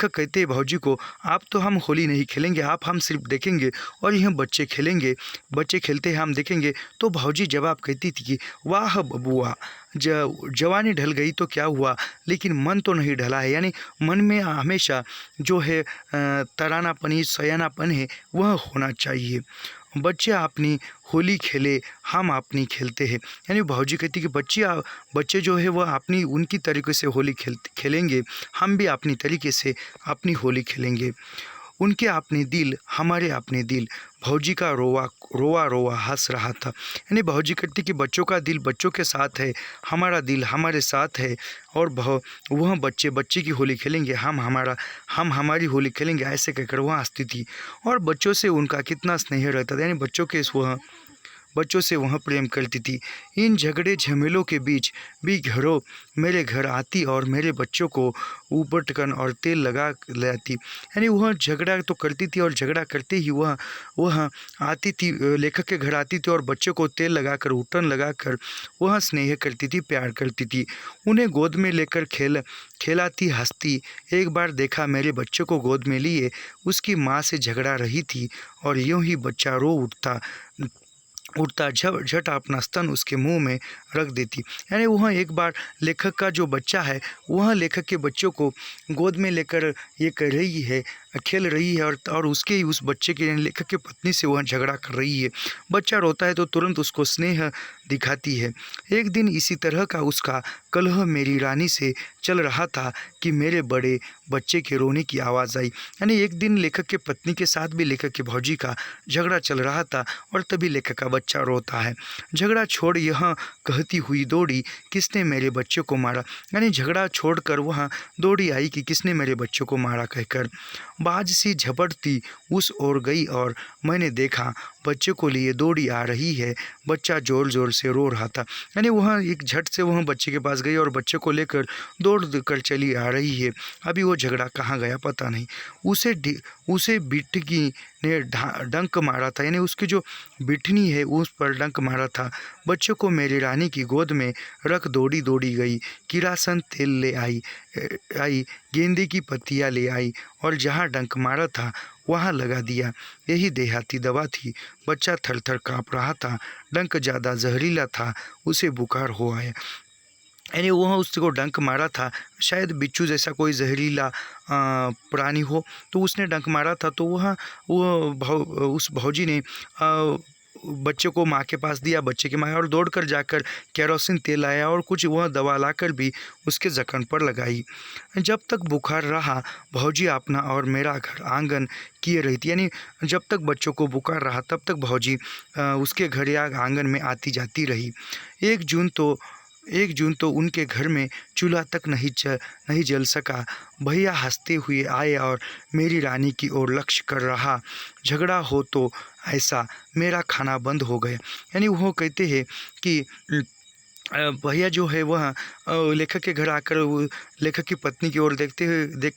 कहते हैं भाऊजी को, आप तो हम होली नहीं खेलेंगे, आप हम सिर्फ देखेंगे और यह बच्चे खेलेंगे, बच्चे खेलते हैं हम देखेंगे। तो भाऊजी जवाब कहती थी कि वाह बबुआ, जवानी ढल गई तो क्या हुआ, लेकिन मन तो नहीं ढला है। यानी मन में हमेशा जो है तरानापन, सयानापन है वह होना चाहिए। बच्चे अपनी होली खेले, हम अपनी खेलते हैं। यानी भाऊजी कहती कि बच्चे जो है वह अपनी उनकी तरीके से होली खेलेंगे, हम भी अपनी तरीके से अपनी होली खेलेंगे। उनके अपने दिल, हमारे अपने दिल। भाऊजी का रोआ रोआ रोआ हंस रहा था। यानी भाऊजी कहती कि बच्चों का दिल बच्चों के साथ है, हमारा दिल हमारे साथ है, और वह बच्चे बच्चे की होली खेलेंगे, हम हमारी होली खेलेंगे, ऐसे कहकर वह हंसती थी। और बच्चों से उनका कितना स्नेह रहता था। यानी बच्चों से वह प्रेम करती थी। इन झगड़े झमेलों के बीच भी मेरे घर आती और मेरे बच्चों को ऊपटकन और तेल लगा लाती। यानी वह झगड़ा तो करती थी, और झगड़ा करते ही वह आती थी, लेखक के घर आती थी और बच्चों को तेल लगाकर, उटन लगाकर वह स्नेह करती थी, प्यार करती थी। उन्हें गोद में लेकर खेलाती, हंसती। एक बार देखा, मेरे बच्चों को गोद में लिए उसकी माँ से झगड़ा रही थी, और यूं ही बच्चा रो उठता झट अपना स्तन उसके मुंह में रख देती। यानी वह एक बार लेखक का जो बच्चा है, वह लेखक के बच्चों को गोद में लेकर ये कर रही है, खेल रही है, और उस बच्चे के, यानी लेखक की पत्नी से वह झगड़ा कर रही है। बच्चा रोता है तो तुरंत उसको स्नेह दिखाती है। एक दिन इसी तरह का उसका कलह मेरी रानी से चल रहा था कि मेरे बड़े बच्चे के रोने की आवाज़ आई। यानी एक दिन लेखक के पत्नी के साथ भी लेखक के भौजी का झगड़ा चल रहा था, और तभी लेखक का बच्चा रोता है। झगड़ा छोड़ यह कहती हुई दौड़ी, किसने मेरे बच्चे को मारा। यानी झगड़ा छोड़कर वह दौड़ी आई कि किसने मेरे बच्चों को मारा कहकर। बाज सी झपटती उस ओर गई, और मैंने देखा बच्चे को लिए दौड़ी आ रही है। बच्चा ज़ोर ज़ोर से रो रहा था। यानी वह एक झट से वह बच्चे के पास गई और बच्चे को लेकर दौड़ कर चली आ रही है। अभी वो झगड़ा कहाँ गया पता नहीं। उसे बिटकी ने डंक मारा था। यानी उसकी जो बिठनी है उस पर डंक मारा था। बच्चे को मेरी रानी की गोद में रख दौड़ी दौड़ी गई, किरासन तेल ले आई, गेंदे की पत्तियाँ ले आई, और जहाँ डंक मारा था वहाँ लगा दिया। यही देहाती दवा थी। बच्चा थर थर काँप रहा था। डंक ज़्यादा जहरीला था, उसे बुखार हो आया। यानी वह उसको डंक मारा था, शायद बिच्छू जैसा कोई जहरीला प्राणी हो, तो उसने डंक मारा था। तो उस भौजी ने बच्चे को माँ के पास दिया, बच्चे की माँ, और दौड़कर जाकर केरोसिन तेल लाया और कुछ वह दवा लाकर भी उसके जख्म पर लगाई। जब तक बुखार रहा, भौजी अपना और मेरा घर आंगन किए रही थी। यानी जब तक बच्चों को बुखार रहा तब तक भौजी उसके घर या आंगन में आती जाती रही। एक जून तो उनके घर में चूल्हा तक नहीं जल सका। भैया हंसते हुए आए और मेरी रानी की ओर लक्ष्य कर रहा, झगड़ा हो तो ऐसा, मेरा खाना बंद हो गया। यानी वो कहते हैं कि भैया जो है वह लेखक के घर आकर लेखक की पत्नी की ओर देख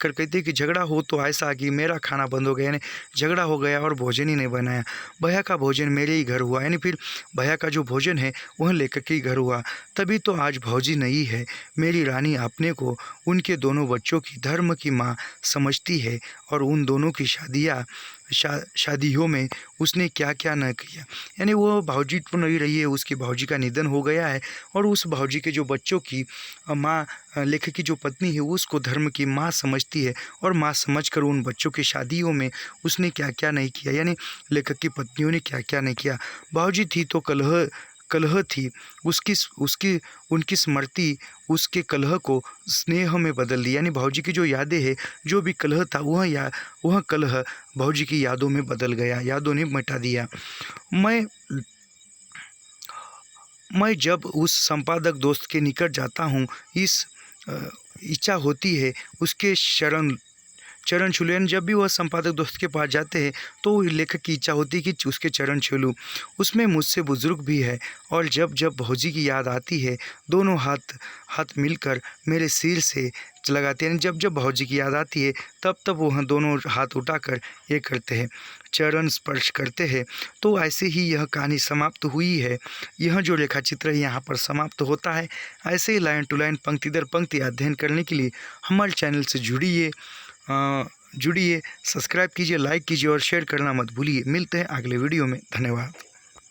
कर कहते हैं कि झगड़ा हो तो ऐसा कि मेरा खाना बंद हो गया। यानी झगड़ा हो गया और भोजन ही नहीं बनाया। भैया का भोजन मेरे ही घर हुआ। यानी फिर भैया का जो भोजन है वह लेखक के घर हुआ। तभी तो आज भौजी नहीं है। मेरी रानी अपने को उनके दोनों बच्चों की धर्म की माँ समझती है, और उन दोनों की शादियों में उसने क्या क्या न किया। यानी वो भौजी तो नहीं रही है, उसकी भौजी का निधन हो गया है, और उस भौजी के जो बच्चों की माँ, लेखक की जो पत्नी है, उसको धर्म की माँ समझती है, और माँ समझकर उन बच्चों की शादियों में उसने क्या क्या नहीं किया। यानी लेखक की पत्नियों ने क्या क्या नहीं किया। भौजी थी तो कलह थी, उनकी स्मृति उसके कलह को स्नेह में बदल दी। यानी भौजी की जो यादें हैं, जो भी कलह था वह कलह भौजी की यादों में बदल गया, यादों ने मिटा दिया। मैं जब उस संपादक दोस्त के निकट जाता हूँ, इच्छा होती है उसके चरण छू लें। जब भी वह संपादक दोस्त के पास जाते हैं तो लेखक की इच्छा होती है कि उसके चरण छू लूँ। उसमें मुझसे बुजुर्ग भी है और जब जब भौजी की याद आती है दोनों हाथ हाथ मिलकर मेरे सिर से लगाते हैं। जब जब भौजी की याद आती है तब तब वह दोनों हाथ उठाकर ये करते हैं, चरण स्पर्श करते हैं। तो ऐसे ही यह कहानी समाप्त हुई है। यह जो रेखा चित्र है यहाँ पर समाप्त होता है। ऐसे ही लाइन टू लाइन पंक्ति दर पंक्ति अध्ययन करने के लिए हमारे चैनल से जुड़िए, सब्सक्राइब कीजिए, लाइक कीजिए और शेयर करना मत भूलिए। मिलते हैं अगले वीडियो में। धन्यवाद।